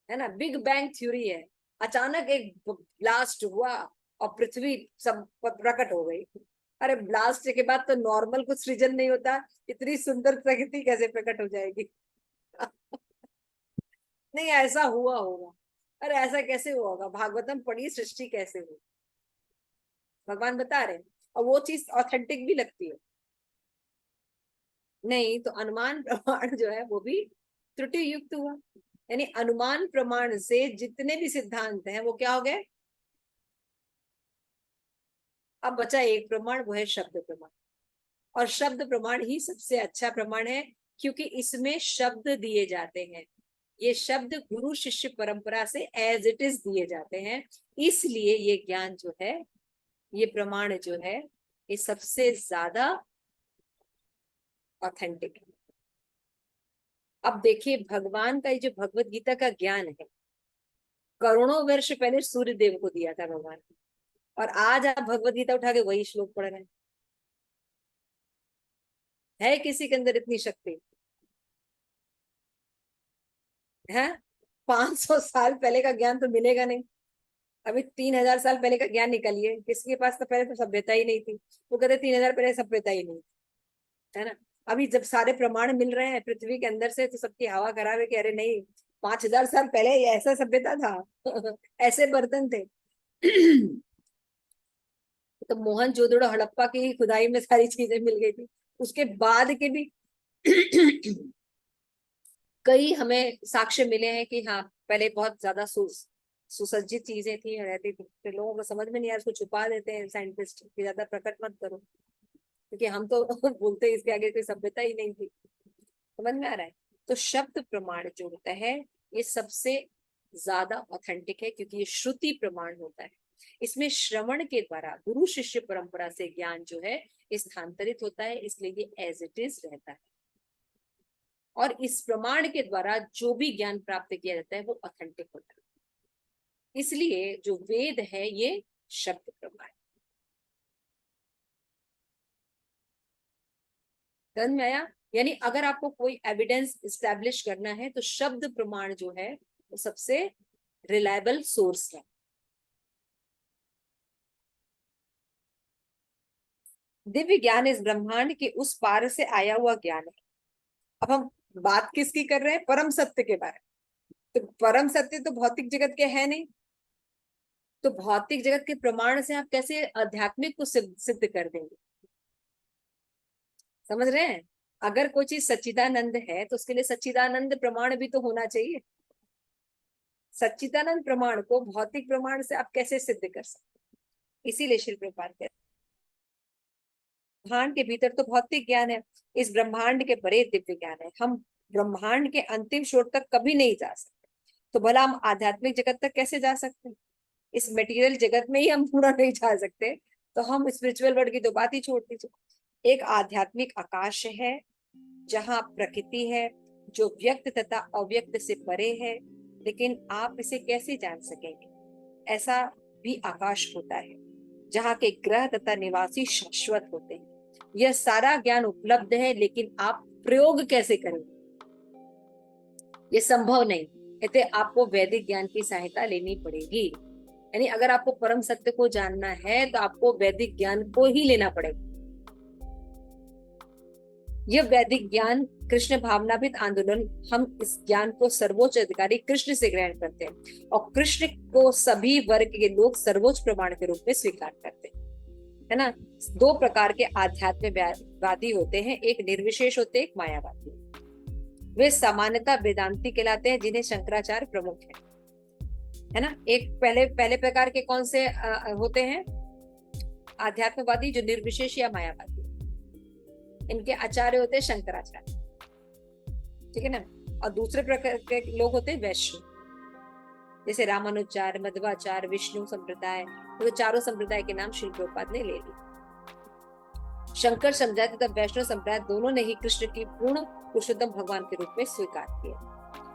है ना? बिग बैंग थ्योरी है, अचानक एक ब्लास्ट हुआ और पृथ्वी सब प्रकट हो गई। अरे ब्लास्ट के बाद तो नॉर्मल कुछ सृजन नहीं होता, इतनी सुंदर प्रकृति कैसे प्रकट हो जाएगी? नहीं, ऐसा हुआ होगा। अरे ऐसा कैसे हुआ होगा? भागवतम पढ़ी, सृष्टि कैसे हुई, भगवान बता रहे हैं, और वो चीज ऑथेंटिक भी लगती है। नहीं तो अनुमान प्रमाण जो है वो भी त्रुटि युक्त हुआ। यानी अनुमान प्रमाण से जितने भी सिद्धांत हैं वो क्या हो गए? अब बचा एक प्रमाण, वो है शब्द प्रमाण। और शब्द प्रमाण ही सबसे अच्छा प्रमाण है, क्योंकि इसमें शब्द दिए जाते हैं। ये शब्द गुरु शिष्य परंपरा से एज इट इज दिए जाते हैं, इसलिए ये ज्ञान जो है, ये प्रमाण जो है, ये सबसे ज्यादा ऑथेंटिक है। अब देखिए, भगवान का ये जो भगवत गीता का ज्ञान है, करोड़ों वर्ष पहले सूर्य देव को दिया था भगवान, और आज आप भगवत गीता उठा के वही श्लोक पढ़ रहे हैं। है किसी के अंदर इतनी शक्ति? है? 500 साल पहले का ज्ञान तो मिलेगा नहीं। अभी 3000 साल पहले का ज्ञान निकालिए, किसके पास तो पहले तो सभ्यता ही नहीं थी। वो कहते 3000 पहले सभ्यता ही नहीं, है ना। अभी जब सारे प्रमाण मिल रहे हैं पृथ्वी के अंदर से, तो सबकी हवा खराब है कि अरे नहीं, 5000 साल पहले ये ऐसा सभ्यता था ऐसे बर्तन थे तो मोहनजोदड़ो हड़प्पा की खुदाई में सारी चीजें मिल गई थी। उसके बाद के भी कई हमें साक्ष्य मिले हैं कि हाँ, पहले बहुत ज्यादा सुसज्जित चीजें थी, रहती थी। तो लोगों को समझ में नहीं आया, उसको छुपा देते हैं साइंटिस्ट कि ज्यादा प्रकट मत करो, क्योंकि हम तो बोलते हैं इसके आगे कोई सभ्यता ही नहीं थी। समझ में आ रहा है? तो शब्द प्रमाण जो होता है, ये सबसे ज्यादा ऑथेंटिक है, क्योंकि ये श्रुति प्रमाण होता है। इसमें श्रवण के द्वारा गुरु शिष्य परंपरा से ज्ञान जो है स्थानांतरित होता है, इसलिए ये एज इट इज रहता है। और इस प्रमाण के द्वारा जो भी ज्ञान प्राप्त किया जाता है वो ऑथेंटिक होता है। इसलिए जो वेद है ये शब्द प्रमाण। समझ में आया? यानी अगर आपको कोई एविडेंस एस्टैब्लिश करना है तो शब्द प्रमाण जो है वो सबसे रिलायबल सोर्स है। दिव्य ज्ञान इस ब्रह्मांड के उस पार से आया हुआ ज्ञान है। अब हम बात किसकी कर रहे हैं? परम सत्य के बारे में। तो परम सत्य तो भौतिक जगत के है नहीं, तो भौतिक जगत के प्रमाण से आप कैसे आध्यात्मिक को सिद्ध कर देंगे? समझ रहे हैं? अगर कोई चीज सच्चिदानंद है तो उसके लिए सच्चिदानंद प्रमाण भी तो होना चाहिए। सच्चिदानंद प्रमाण को भौतिक प्रमाण से आप कैसे सिद्ध कर सकते? इसीलिए श्री प्रभुपाद कहते हैं ब्रह्मांड के भीतर तो भौतिक ज्ञान है, इस ब्रह्मांड के परे दिव्य ज्ञान है। हम ब्रह्मांड के अंतिम छोर तक कभी नहीं जा सकते, तो भला हम आध्यात्मिक जगत तक कैसे जा सकते हैं? इस मटेरियल जगत में ही हम पूरा नहीं जा सकते, तो हम स्पिरिचुअल वर्ल्ड की तो बात ही छोड़ दीजिए। एक आध्यात्मिक आकाश है जहाँ प्रकृति है जो व्यक्त तथा अव्यक्त से परे है, लेकिन आप इसे कैसे जान सकेंगे? ऐसा भी आकाश होता है जहाँ के ग्रह तथा निवासी शाश्वत होते हैं। यह सारा ज्ञान उपलब्ध है, लेकिन आप प्रयोग कैसे करेंगे? ये संभव नहीं। इतने आपको वैदिक ज्ञान की सहायता लेनी पड़ेगी। यानी अगर आपको परम सत्य को जानना है तो आपको वैदिक ज्ञान को ही लेना पड़ेगा। यह वैदिक ज्ञान कृष्ण भावनाभित आंदोलन, हम इस ज्ञान को सर्वोच्च अधिकारी कृष्ण से ग्रहण करते हैं, और कृष्ण को सभी वर्ग के लोग सर्वोच्च प्रमाण के रूप में स्वीकार करते हैं, है ना। दो प्रकार के आध्यात्मवादी होते हैं, एक निर्विशेष होते हैं, एक मायावादी। वे सामान्यतः वेदांती कहलाते हैं, जिन्हें शंकराचार्य प्रमुख है ना। एक पहले प्रकार के कौन से होते हैं? आध्यात्मवादी, जो निर्विशेष या मायावादी। इनके आचार्य होते हैं शंकराचार्य, ठीक है ना। और दूसरे प्रकार के लोग होते हैं वैष्णव, जैसे रामानुजाचार्य, मध्वाचार्य, विष्णु संप्रदाय। तो चारों संप्रदाय के नाम श्री प्रभुपाद ने ले लिए। शंकर संप्रदाय तथा वैष्णव संप्रदाय दोनों ने ही कृष्ण की पूर्ण पुरुषोत्तम भगवान के रूप में स्वीकार किया।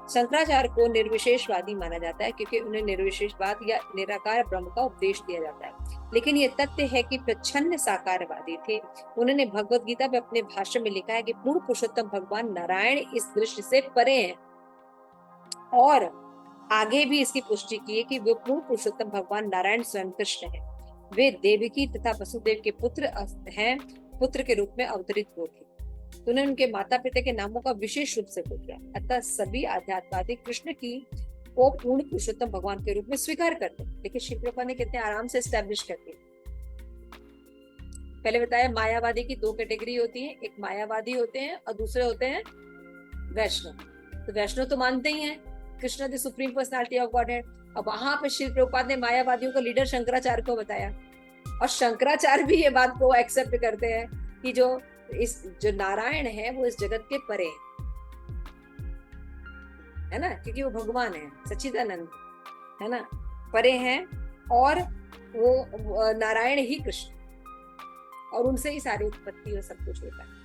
शंकराचार्य को निर्विशेषवादी माना जाता है, क्योंकि उन्हें निर्विशेषवाद या निराकार ब्रह्म का उपदेश दिया जाता है। लेकिन ये तथ्य है कि प्रच्छन्न साकारवादी थे। उन्होंने भगवत गीता में अपने भाषण में लिखा है कि पूर्ण पुरुषोत्तम भगवान नारायण इस दृश्य से परे हैं, और आगे भी इसकी पुष्टि की है कि वे पूर्ण पुरुषोत्तम भगवान नारायण स्वयं कृष्ण है। वे देवकी तथा वसुदेव के पुत्र हैं, पुत्र के रूप में अवतरित हुए थे। तो उन्होंने उनके माता पिता के नामों का विशेष रूप से किया। अतः सभी आध्यात्मवादी कृष्ण की को पूर्ण पुरुषोत्तम भगवान के रूप में स्वीकार करते हैं, लेकिन श्री प्रभुपाद ने कितने आराम से एस्टैब्लिश करते हैं। पहले बताया मायावादी की दो कैटेगरी होती है, एक मायावादी होते हैं और दूसरे होते हैं वैष्णव। तो वैष्णव तो मानते ही हैं Krishna the supreme personality of God है। अब वहां पे श्री प्रभुपाद ने मायावादियों का लीडर शंकराचार्य को बताया, और शंकराचार्य भी ये बात को एक्सेप्ट करते हैं कि जो नारायण है वो इस जगत के परे है। है ना, क्योंकि वो भगवान है, सच्चिदानंद, है ना, परे हैं, और वो नारायण ही कृष्ण, और उनसे ही सारी उत्पत्ति और सब कुछ होता है।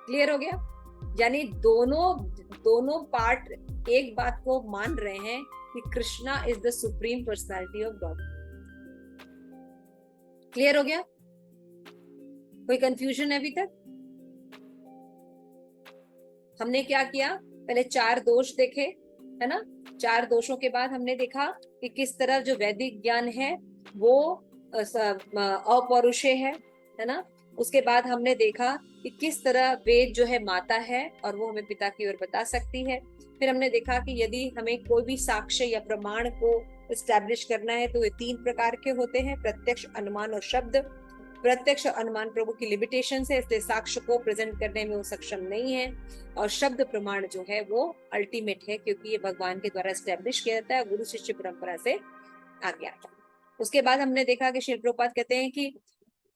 क्लियर हो गया? यानी दोनों दोनों पार्ट एक बात को मान रहे हैं कि Krishna is the supreme personality of God. Clear हो गया? कोई कंफ्यूजन है अभी तक? हमने क्या किया, पहले 4 दोष देखे, है ना, 4 दोषों के बाद हमने देखा कि किस तरह जो वैदिक ज्ञान है वो अपौरुषेय है ना। उसके बाद हमने देखा कि किस तरह वेद जो है माता है और वो हमें पिता की ओर बता सकती है। फिर हमने देखा कि यदि हमें कोई भी साक्ष्य या प्रमाण को एस्टैब्लिश करना है तो ये 3 प्रकार के होते हैं, प्रत्यक्ष, अनुमान और शब्द। प्रत्यक्ष अनुमान प्रभु की लिमिटेशन है, इसलिए साक्ष्य को प्रेजेंट करने में वो सक्षम नहीं है, और शब्द प्रमाण जो है वो अल्टीमेट है, क्योंकि ये भगवान के द्वारा एस्टेब्लिश किया जाता है, गुरु शिष्य परंपरा से आ गया था। उसके बाद हमने देखा कि श्रील प्रभुपाद कहते हैं कि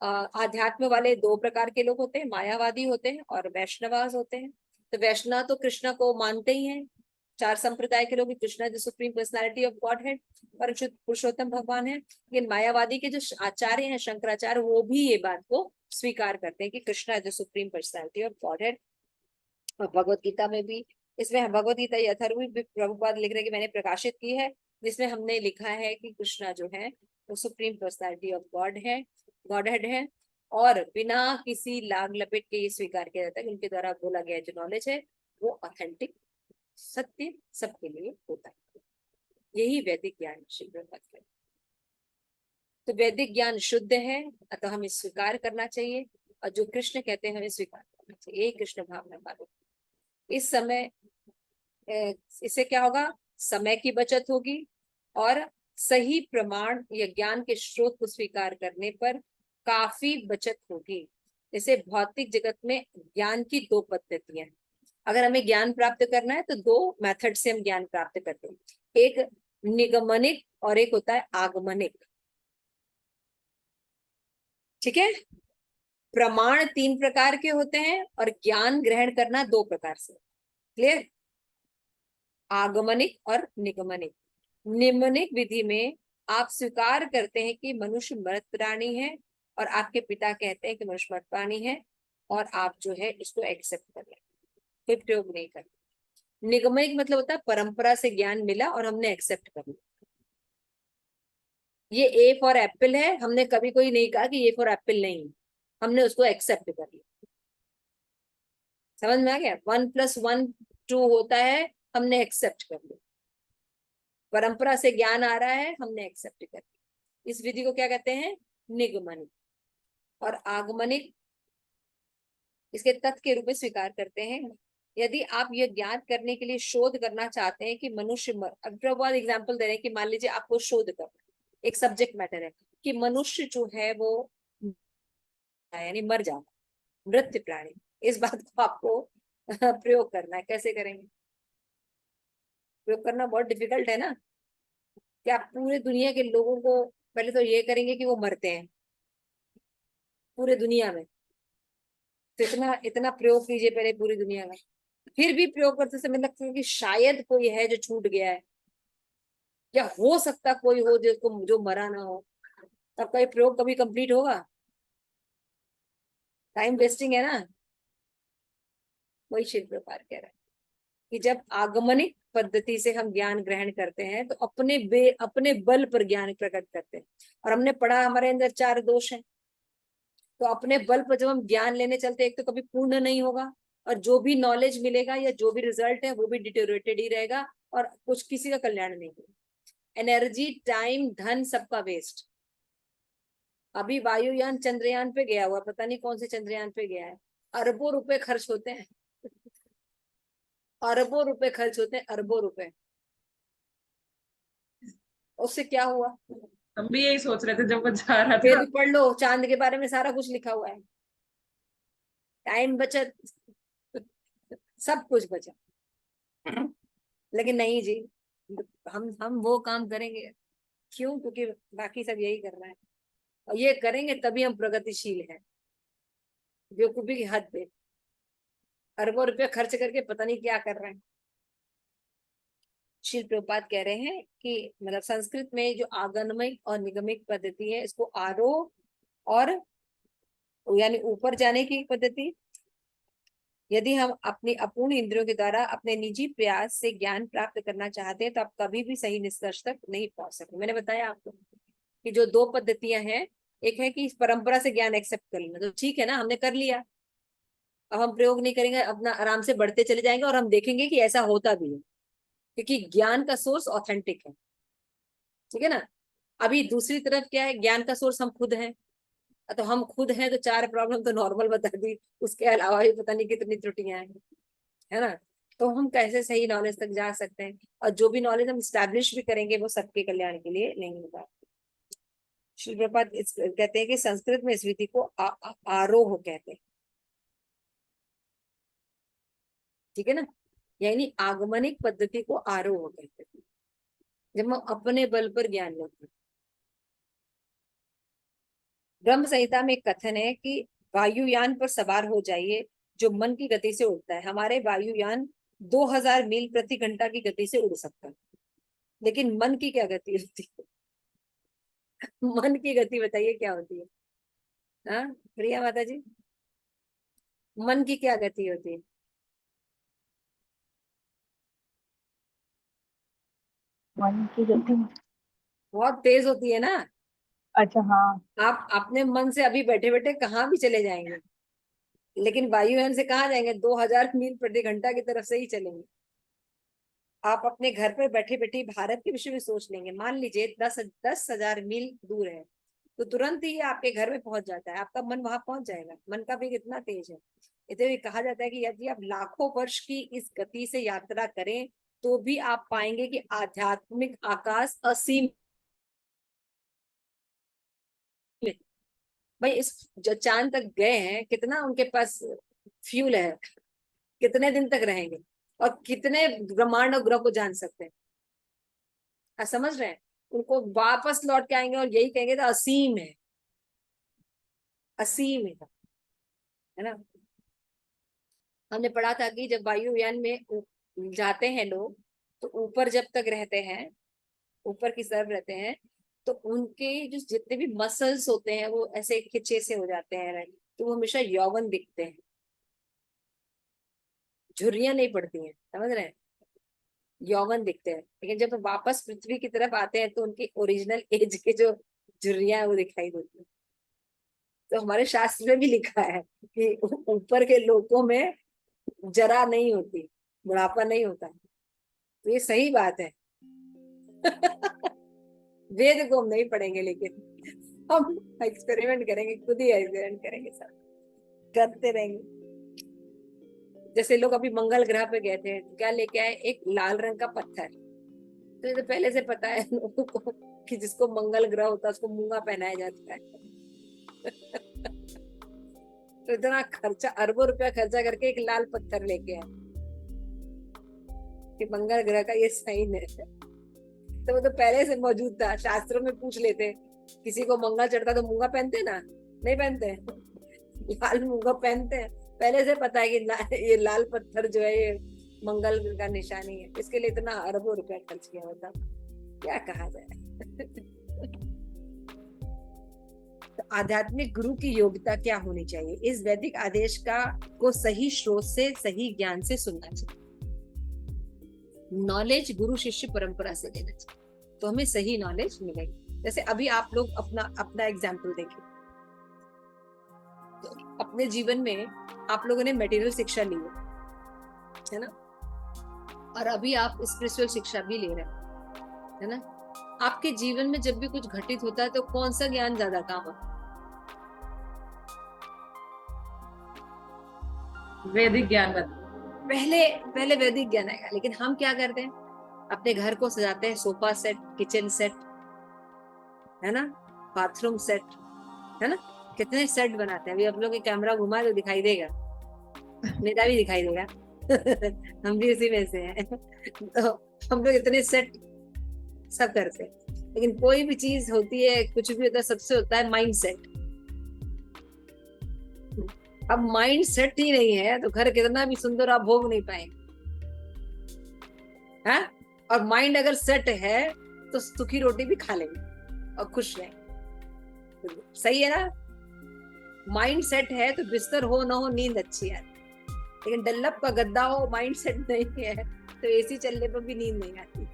आध्यात्म वाले 2 प्रकार के लोग होते हैं, मायावादी होते हैं और वैष्णवास होते हैं। तो वैष्णव तो कृष्ण को मानते ही हैं, 4 संप्रदाय के लोग, कृष्णा जो सुप्रीम पर्सनालिटी ऑफ गॉड है, पुरुषोत्तम भगवान है। लेकिन मायावादी के जो आचार्य हैं, शंकराचार्य, वो भी ये बात को स्वीकार करते हैं कि कृष्णा जो सुप्रीम पर्सनालिटी ऑफ गॉड है। और भगवत गीता में भी, इसमें भगवत गीता अथर्ववेद भी प्रभुपाद लिख रहे कि मैंने प्रकाशित की है, जिसमें हमने लिखा है कि कृष्णा जो है वो सुप्रीम पर्सनालिटी ऑफ गॉड है, गॉडहेड है, और बिना किसी लाग लपेट के ये स्वीकार किया जाता है कि उनके द्वारा बोला गया जो नॉलेज है वो ऑथेंटिक, सत्य सबके लिए होता है। यही वैदिक ज्ञान श्री प्रभुपाद का। तो वैदिक ज्ञान शुद्ध है, अतः हमें स्वीकार करना चाहिए, और जो कृष्ण कहते हैं हमें स्वीकार करना चाहिए, यही कृष्ण भावना पालो। इस समय इससे क्या होगा, समय की बचत होगी, और सही प्रमाण या ज्ञान के स्रोत को स्वीकार करने पर काफी बचत होगी। जैसे भौतिक जगत में ज्ञान की 2 पद्धतियां हैं। अगर हमें ज्ञान प्राप्त करना है तो 2 मेथड से हम ज्ञान प्राप्त करते हैं, एक निगमनिक और एक होता है आगमनिक। ठीक है, प्रमाण 3 प्रकार के होते हैं और ज्ञान ग्रहण करना 2 प्रकार से। क्लियर? आगमनिक और निगमनिक। निम्नलिखित विधि में आप स्वीकार करते हैं कि मनुष्य मृत प्राणी है, और आपके पिता कहते हैं कि मनुष्य मृत प्राणी है, और आप जो है इसको एक्सेप्ट कर लें, कोई प्रयोग नहीं करते। निगमनिक मतलब होता है परंपरा से ज्ञान मिला और हमने एक्सेप्ट कर लिया। ये ए फॉर एप्पल है, हमने कभी कोई नहीं कहा कि ए फॉर एप्पल नहीं, हमने उसको एक्सेप्ट कर लिया। समझ में आ गया? 1 + 1 2 होता है, हमने एक्सेप्ट कर लिया। परंपरा से ज्ञान आ रहा है, हमने एक्सेप्ट कर लिया। इस विधि को क्या कहते हैं? निगमनिक। और आगमनिक इसके तथ्य के रूप में स्वीकार करते हैं। यदि आप यह ज्ञात करने के लिए शोध करना चाहते हैं कि मनुष्य प्रभुपाद एग्जाम्पल दे रहे हैं कि मान लीजिए आपको शोध करना, एक सब्जेक्ट मैटर है कि मनुष्य जो है वो यानी मर जाता, मृत प्राणी, इस बात को आपको प्रयोग करना है। कैसे करेंगे? प्रयोग करना बहुत डिफिकल्ट है ना, कि आप पूरे दुनिया के लोगों को पहले तो ये करेंगे कि वो मरते हैं पूरे दुनिया में, तो इतना इतना प्रयोग कीजिए पहले पूरी दुनिया में, फिर भी प्रयोग करते समय लगता है कि शायद कोई है जो छूट गया है, या हो सकता कोई हो जिसको जो मरा ना हो, तब का ये प्रयोग कभी कंप्लीट होगा? टाइम वेस्टिंग है ना। वही शिव प्रकार कह रहा है कि जब आगमनिक पद्धति से हम ज्ञान ग्रहण करते हैं तो अपने बल पर ज्ञान प्रकट करते हैं। और हमने पढ़ा हमारे अंदर 4 दोष हैं, तो अपने बल पर जब हम ज्ञान लेने चलते हैं, एक तो कभी पूर्ण नहीं होगा, और जो भी नॉलेज मिलेगा या जो भी रिजल्ट है वो भी डिटेरियोरेटेड ही रहेगा, और कुछ किसी का कल्याण नहीं होगा। एनर्जी, टाइम, धन सबका वेस्ट। अभी वायुयान चंद्रयान पे गया हुआ, पता नहीं कौन से चंद्रयान पे गया है, अरबों रुपए खर्च होते हैं, अरबों रुपए खर्च होते हैं, अरबों रुपए। उससे क्या हुआ? हम भी यही सोच रहे थे जब वो जा रहा था। वेद पढ़ लो, चांद के बारे में सारा कुछ लिखा हुआ है, टाइम बचत, सब कुछ बचा। लेकिन नहीं जी, हम वो काम करेंगे क्यों? क्योंकि बाकी सब यही कर रहा है, और ये करेंगे तभी हम प्रगतिशील हैं। बेवकूफी की हद पे। अरबों रुपया खर्च करके पता नहीं क्या कर रहे हैं। श्रील प्रभुपाद कह रहे हैं कि मतलब संस्कृत में जो आगमनिक और निगमिक पद्धति है, इसको आरोह और यानी ऊपर जाने की पद्धति, यदि हम अपनी अपूर्ण इंद्रियों के द्वारा अपने निजी प्रयास से ज्ञान प्राप्त करना चाहते हैं तो आप कभी भी सही निष्कर्ष तक नहीं पहुंच सकते। मैंने बताया आपको कि जो दो पद्धतियां हैं, एक है कि इस परंपरा से ज्ञान एक्सेप्ट कर लेना, तो ठीक है ना, हमने कर लिया, अब हम प्रयोग नहीं करेंगे, अपना आराम से बढ़ते चले जाएंगे और हम देखेंगे कि ऐसा होता भी है, क्योंकि ज्ञान का सोर्स ऑथेंटिक है। ठीक है ना। अभी दूसरी तरफ क्या है, ज्ञान का सोर्स हम खुद हैं, तो हम खुद हैं तो चार प्रॉब्लम तो नॉर्मल बता दी, उसके अलावा भी पता नहीं कितनी त्रुटियां हैं, है ना। तो हम कैसे सही नॉलेज तक जा सकते हैं, और जो भी नॉलेज हम स्टैब्लिश भी करेंगे वो सबके कल्याण के लिए नहीं होगा। श्री प्रभुपाद कहते हैं कि संस्कृत में इस विधि को आरोह कहते हैं। ठीक है ना, यानी आगमनिक पद्धति को आरोह कहते हैं, जब हम अपने बल पर ज्ञान लेते हैं। ब्रह्म संहिता में एक कथन है कि वायुयान पर सवार हो जाइए जो मन की गति से उड़ता है। हमारे वायुयान 2000 मील प्रति घंटा की गति से उड़ सकता है, लेकिन मन की क्या गति होती है? मन की गति बताइए क्या होती है? हाँ प्रिया माता जी, मन की क्या गति होती है? मन की गति। बहुत तेज होती है ना। अच्छा हाँ। आप अपने मन से अभी बैठे बैठे कहाँ भी चले जाएंगे, लेकिन वायुयान से कहाँ जाएंगे? 2000 मील प्रति घंटा की तरफ से ही चलेंगे। आप अपने घर पर बैठे बैठे भारत के विषय में सोच लेंगे, मान लीजिए 10,000 मील दूर है, तो तुरंत ही आपके घर में पहुंच जाता है, आपका मन वहां पहुंच जाएगा। मन का वेग इतना तेज है। इसलिए कहा जाता है कि यदि आप लाखों वर्ष की इस गति से यात्रा करें तो भी आप पाएंगे कि आध्यात्मिक आकाश असीम है। भाई इस जो चांद तक गए हैं, कितना उनके पास फ्यूल है, कितने दिन तक रहेंगे और कितने ब्रह्मांड और ग्रह को जान सकते हैं। आप समझ रहे हैं? उनको वापस लौट के आएंगे और यही कहेंगे तो असीम है, असीम है ना। हमने पढ़ा था कि जब वायुयान में जाते हैं लोग, तो ऊपर जब तक रहते हैं, ऊपर की तरफ रहते हैं, तो उनके जो जितने भी मसल्स होते हैं वो ऐसे खिंचे से हो जाते हैं, तो वो हमेशा यौवन दिखते हैं, झुर्रियां नहीं पड़ती हैं, समझ रहे हैं, यौवन दिखते हैं। लेकिन जब वापस पृथ्वी की तरफ आते हैं तो उनकी ओरिजिनल एज के जो झुर्रियां है वो दिखाई देती है। तो हमारे शास्त्र में भी लिखा है कि ऊपर के लोगों में जरा नहीं होती, बुढ़ापा नहीं होता। तो ये सही बात है। वेद को हम नहीं पढ़ेंगे, लेकिन हम एक्सपेरिमेंट करेंगे, खुद ही एक्सपेरिमेंट करेंगे, सब करते रहेंगे। जैसे लोग अभी मंगल ग्रह पे गए थे, क्या लेके आए? एक लाल रंग का पत्थर। तो ये तो पहले से पता है लोगों को कि जिसको मंगल ग्रह होता है उसको मूंगा पहनाया जाता है। तो इतना खर्चा, अरबों रुपया खर्चा करके एक लाल पत्थर लेके आए कि मंगल ग्रह का ये साइन है। तो वो तो पहले से मौजूद था, शास्त्रों में पूछ लेते, किसी को मंगल चढ़ता तो मूंगा पहनते ना? नहीं पहनते, लाल मूंगा पहनते हैं। पहले से पता है कि ये लाल पत्थर जो है ये मंगल का निशानी है, इसके लिए इतना अरबों रुपया खर्च किया होता, क्या कहा जाए। तो आध्यात्मिक गुरु की योग्यता क्या होनी चाहिए? इस वैदिक आदेश को सही स्रोत से, सही ज्ञान से सुनना चाहिए। नॉलेज गुरु शिष्य परंपरा से लेना चाहिए, तो हमें सही नॉलेज मिलेगी। जैसे अभी आप लोग अपना एग्जाम्पल देखिए, तो अपने जीवन में आप लोगों ने मटेरियल शिक्षा ली है ना, और अभी आप स्पिरिचुअल शिक्षा भी ले रहे है ना। आपके जीवन में जब भी कुछ घटित होता है तो कौन सा ज्ञान ज्यादा काम होता है? वैदिक ज्ञान पहले वैदिक ज्ञान आएगा। लेकिन हम क्या करते हैं, अपने घर को सजाते हैं, सोफा सेट, किचन सेट, है ना, बाथरूम सेट, है ना, कितने सेट बनाते हैं। अभी आप लोग के कैमरा घुमा तो दिखाई देगा, मेरा भी दिखाई देगा। हम भी उसी में से हैं। तो हम लोग इतने सेट सब करते हैं, लेकिन कोई भी चीज होती है, कुछ भी होता है, सबसे होता है माइंड सेट। अब माइंड सेट ही नहीं है तो घर कितना भी सुंदर आप भोग नहीं पाएंगे, है? और माइंड अगर सेट है तो सूखी रोटी भी खा लेंगे और खुश रहेंगे। सही है ना? माइंड सेट है तो बिस्तर हो ना हो नींद अच्छी आती, लेकिन डल्लप का गद्दा हो, माइंड सेट नहीं है तो एसी चलने पर भी नींद नहीं आती।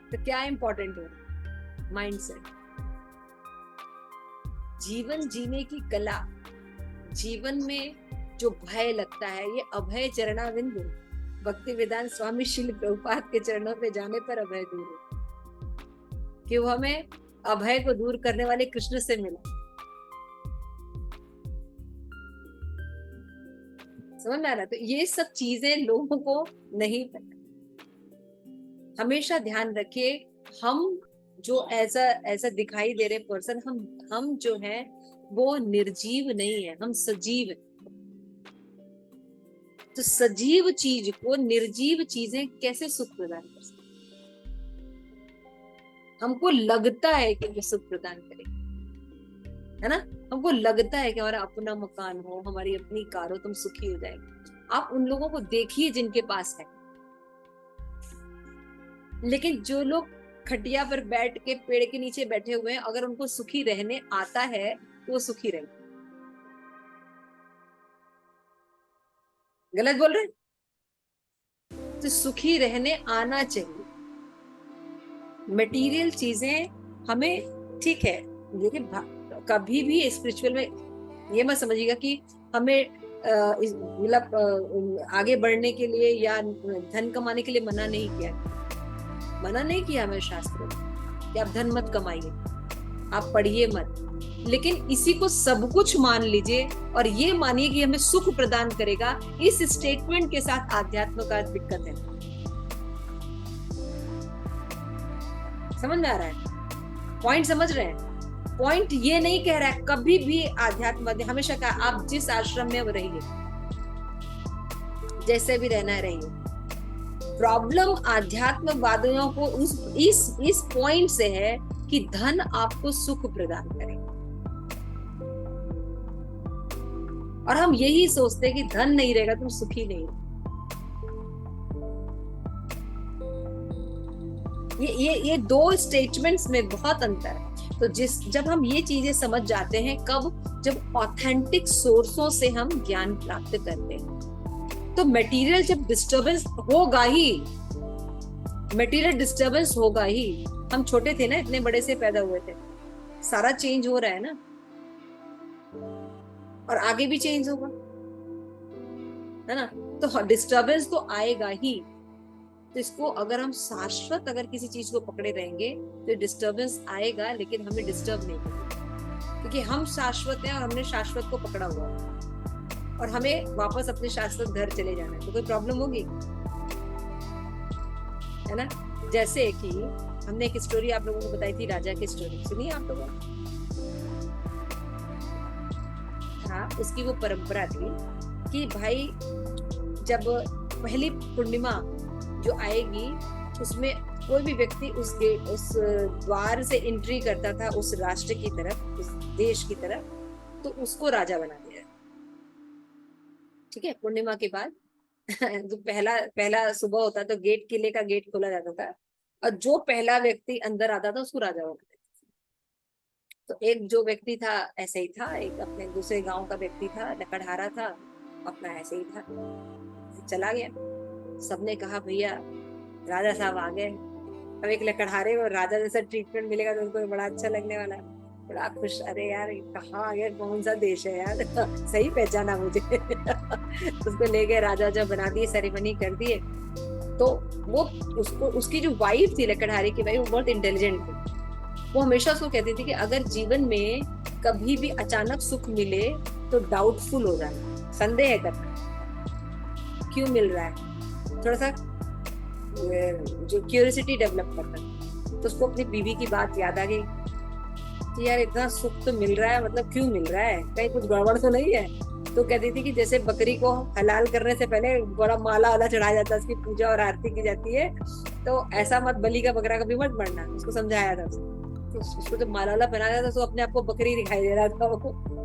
तो क्या इंपॉर्टेंट है? Mind set. जीवन जीने की कला, जीवन में जो भय लगता है, ये अभय चरणाविंद भक्ति वेदांत स्वामी श्रील प्रभुपाद के चरणों पे जाने पर अभय दूर हो, कि वो हमें अभय को दूर करने वाले कृष्ण से मिला। समझ में आ रहा? तो ये सब चीजें लोगों को नहीं पता। हमेशा ध्यान रखिए, हम जो ऐसा दिखाई दे रहे पर्सन, हम जो है वो निर्जीव नहीं है, हम सजीव है। तो सजीव चीज को निर्जीव चीजें कैसे सुख प्रदान कर सकती? हमको लगता है कि वो सुख प्रदान करेगी, है ना? हमको लगता है कि हमारा अपना मकान हो, हमारी अपनी कार हो, तुम सुखी हो जाएगी। आप उन लोगों को देखिए जिनके पास है, लेकिन जो लोग खटिया पर बैठ के पेड़ के नीचे बैठे हुए हैं, अगर उनको सुखी रहने आता है तो वो सुखी रहेंगे। गलत बोल रहे? तो सुखी रहने आना चाहिए। मटेरियल चीजें हमें ठीक है, लेकिन कभी भी स्पिरिचुअल में ये मत समझिएगा कि हमें मतलब आगे बढ़ने के लिए या धन कमाने के लिए मना नहीं किया। मना नहीं किया हमें शास्त्रों में कि आप धन मत कमाइए, आप पढ़िए मत, लेकिन इसी को सब कुछ मान लीजिए और ये मानिए कि हमें सुख प्रदान करेगा। इस स्टेटमेंट के साथ आध्यात्म का दिक्कत है। समझ में आ रहा है? पॉइंट समझ रहे हैं? पॉइंट ये नहीं कह रहा है कभी भी आध्यात्म, हमेशा कहा आप जिस आश्रम में वो रहिए, जैसे भी रहना है रहिए। प्रॉब्लम आध्यात्मवादियों को इस पॉइंट से है कि धन आपको सुख प्रदान करे, और हम यही सोचते हैं कि धन नहीं रहेगा तुम सुखी नहीं। ये दो स्टेटमेंट्स में बहुत अंतर है। तो जब हम ये चीजें समझ जाते हैं, कब? जब ऑथेंटिक सोर्सों से हम ज्ञान प्राप्त करते हैं, तो मटेरियल जब डिस्टर्बेंस होगा ही, मटेरियल डिस्टर्बेंस होगा ही। हम छोटे थे ना, इतने बड़े से पैदा हुए थे, सारा चेंज हो रहा है ना, और आगे भी चेंज होगा, है ना? तो डिस्टर्बेंस तो आएगा ही। तो इसको अगर हम शाश्वत अगर किसी चीज को पकड़े रहेंगे तो डिस्टर्बेंस आएगा, लेकिन हमें डिस्टर्ब नहीं करेगा, क्योंकि हम शाश्वत हैं और हमने शाश्वत को पकड़ा हुआ है, और हमें वापस अपने शाश्वत घर चले जाना है। तो कोई प्रॉब्लम होगी, है ना? जैसे कि हमने एक स्टोरी आप लोगों को बताई थी, राजा की स्टोरी सुनिए आप लोगों ने? हाँ, उसकी वो परंपरा थी कि भाई जब पहली पूर्णिमा जो आएगी, उसमें कोई भी व्यक्ति उस द्वार से एंट्री करता था उस राष्ट्र की तरफ, उस देश की तरफ, तो उसको राजा बना दिया। ठीक है? पूर्णिमा के बाद जो पहला सुबह होता तो गेट, किले का गेट खोला जाता था, और जो पहला व्यक्ति अंदर आता था उसको राजा बना देता। तो एक जो व्यक्ति था ऐसे ही था, एक अपने दूसरे गांव का व्यक्ति था, लकड़हारा था, अपना ऐसे ही था, चला गया। सबने कहा भैया राजा साहब आ गए। अब एक लकड़हारे और राजा जैसा ट्रीटमेंट मिलेगा तो उनको बड़ा अच्छा लगने वाला, बड़ा खुश। अरे यार कहाँ आ गया, कौन सा देश है यार सही पहचाना मुझे उसको ले गए, राजा जब बना दिए, सेरेमनी कर दिए। तो वो उसकी जो वाइफ थी, लकड़हारे की वाइफ, वो बहुत इंटेलिजेंट थी। वो हमेशा उसको कहती थी कि अगर जीवन में कभी भी अचानक सुख मिले तो डाउटफुल हो जाना, संदेह करना, क्यों मिल रहा है, थोड़ा सा जो क्यूरियोसिटी डेवलप करना। तो उसको अपनी बीवी की बात याद आ गई कि यार इतना सुख तो मिल रहा है, मतलब क्यों मिल रहा है, कहीं कुछ गड़बड़ तो नहीं है। तो कहती थी कि जैसे बकरी को हलाल करने से पहले बड़ा माला वाला चढ़ाया जाता है, उसकी पूजा और आरती की जाती है, तो ऐसा मत बलि का बकरा कभी मत मरना। उसको समझाया था, तो उसको जब माला वाला पहनाया था तो अपने आप को बकरी दिखाई दे रहा था, वो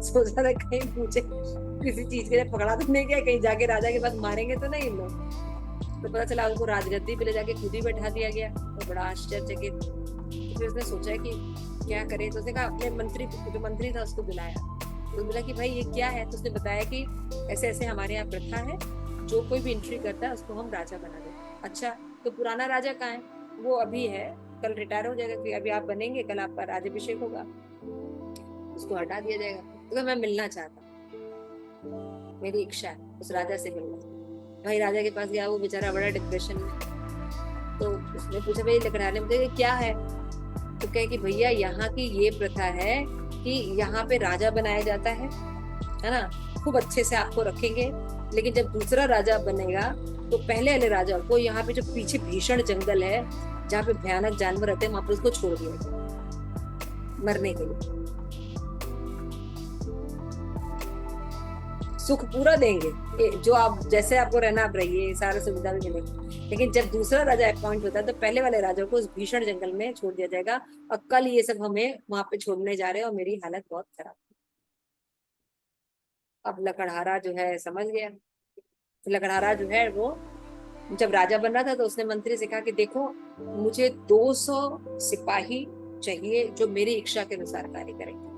सोचा था कहीं मुझे किसी चीज के लिए पकड़ा तो नहीं गया, कहीं जाके राजा के पास मारेंगे तो नहीं इन लोग। तो पता चला उनको राजगद्दी पे ले जाके खुद ही बैठा दिया गया। तो बड़ा आश्चर्यचकित। तो फिर उसने सोचा कि क्या करे, तो उसने कहा अपने मंत्री, जो मंत्री था उसको बुलाया। तो बोला कि भाई ये क्या है। तो उसने बताया कि ऐसे ऐसे हमारे यहाँ प्रथा है, जो कोई भी एंट्री करता है उसको हम राजा बना दें। अच्छा, तो पुराना राजा कहाँ है? वो अभी है, कल रिटायर हो जाएगा, कि अभी आप बनेंगे, कल आपका राज्याभिषेक होगा, उसको हटा दिया जाएगा। तो मैं मिलना चाहता, मेरी इच्छा है उस राजा से मिलना। भाई राजा के पास गया, वो बेचारा बड़ा डिप्रेशन में। तो उसने पूछा भाई लकड़हारे मुझे क्या है? तो कहे कि भैया यहाँ की ये प्रथा है कि यहाँ पे राजा बनाया जाता है ना, खूब अच्छे से आपको रखेंगे, लेकिन जब दूसरा राजा बनेगा तो पहले वाले राजा को यहाँ पे जो पीछे भीषण जंगल है जहाँ पे भयानक जानवर रहते हैं वहां पर उसको छोड़ दिया जाए मरने के लिए। सुख पूरा देंगे, जो आप जैसे आपको रहना आप रहिए, सारा सुविधा भी मिलेगी, लेकिन जब दूसरा राजा अपॉइंट होता है तो पहले वाले राजा को उस भीषण जंगल में छोड़ दिया जाएगा। और कल ये सब हमें वहां पे छोड़ने जा रहे हैं और मेरी हालत बहुत खराब। अब लकड़हारा जो है समझ गया। लकड़हारा जो है वो जब राजा बन रहा था तो उसने मंत्री से कहा कि देखो मुझे 200 सिपाही चाहिए जो मेरी इच्छा के अनुसार कार्य करेंगे,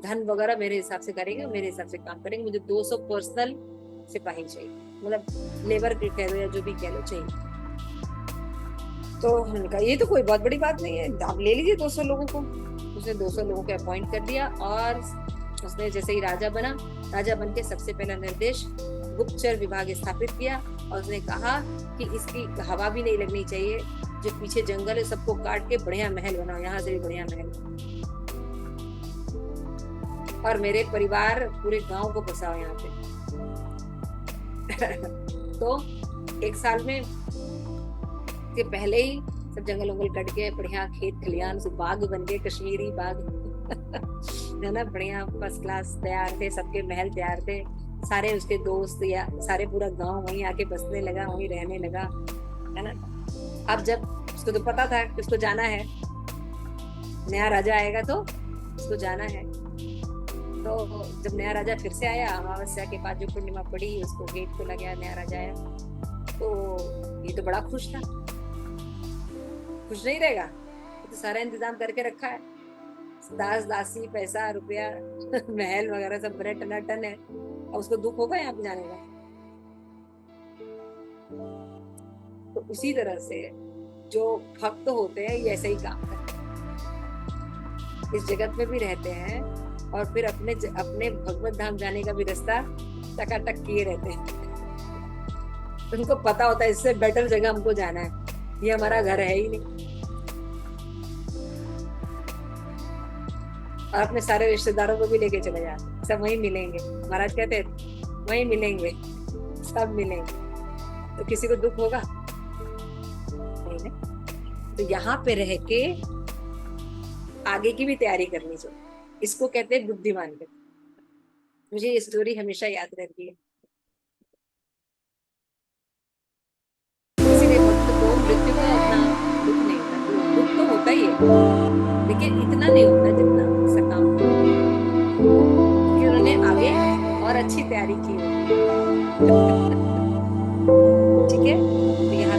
धन वगैरह मेरे हिसाब से करेंगे, मेरे हिसाब से काम करेंगे, मुझे 200 पर्सनल सिपाही चाहिए, मतलब लेबर कह लो या जो भी कह लो चाहिए। तो हमने कहा ये तो कोई बहुत बड़ी बात नहीं है, आप ले लीजिए 200 लोगों को। उसने 200 लोगों को अपॉइंट कर दिया और उसने जैसे ही राजा बना, राजा बन के सबसे पहला निर्देश गुप्तचर विभाग स्थापित किया और उसने कहा कि इसकी हवा भी नहीं लगनी चाहिए, जो पीछे जंगल है सबको काट के बढ़िया महल बनाओ, यहाँ से भी बढ़िया महल, और मेरे परिवार पूरे गांव को बसाओ यहाँ पे। तो 1 साल में के पहले ही सब जंगल वंगल कट के बढ़िया खेत खलियान से बाग बन गए, कश्मीरी बाग है ना, बढ़िया फर्स्ट क्लास तैयार थे, सबके महल तैयार थे, सारे उसके दोस्त या सारे पूरा गांव वहीं आके बसने लगा, वहीं रहने लगा, है ना। अब जब उसको तो पता था कि उसको जाना है, नया राजा आएगा तो उसको जाना है। तो जब नया राजा फिर से आया, अमावस्या के बाद जो पूर्णिमा पड़ी उसको गेट खोला गया, नया राजा आया, तो ये तो बड़ा खुश था। खुश नहीं रहेगा, तो सारा इंतजाम करके रखा है, दास दासी, पैसा रुपया महल वगैरह सब बड़े टनाटन है, और उसको दुख होगा यहाँ पे जाने का। तो उसी तरह से जो भक्त होते हैं ये ऐसे ही काम करते हैं, इस जगत में भी रहते हैं और फिर अपने भगवत धाम जाने का भी रास्ता टकाटक किए रहते हैं। उनको पता होता है इससे बेटर जगह हमको जाना है, ये हमारा घर है ही नहीं। और अपने सारे रिश्तेदारों को भी लेके चले जाते, सब वहीं मिलेंगे, महाराज कहते हैं वहीं मिलेंगे, सब मिलेंगे, तो किसी को दुख होगा नहीं ना। तो यहाँ पे रह के आगे की भी तैयारी करनी चाहिए, इसको कहते हैं बुद्धिमान के। मुझे ये स्टोरी हमेशा याद रहती है। इसीलिए भक्त को मृत्यु का अपना दुख नहीं होता, दुख तो होता ही है लेकिन इतना नहीं होता जितना सकाम, क्योंकि उन्होंने आगे और अच्छी तैयारी की। ठीक है, तो यहाँ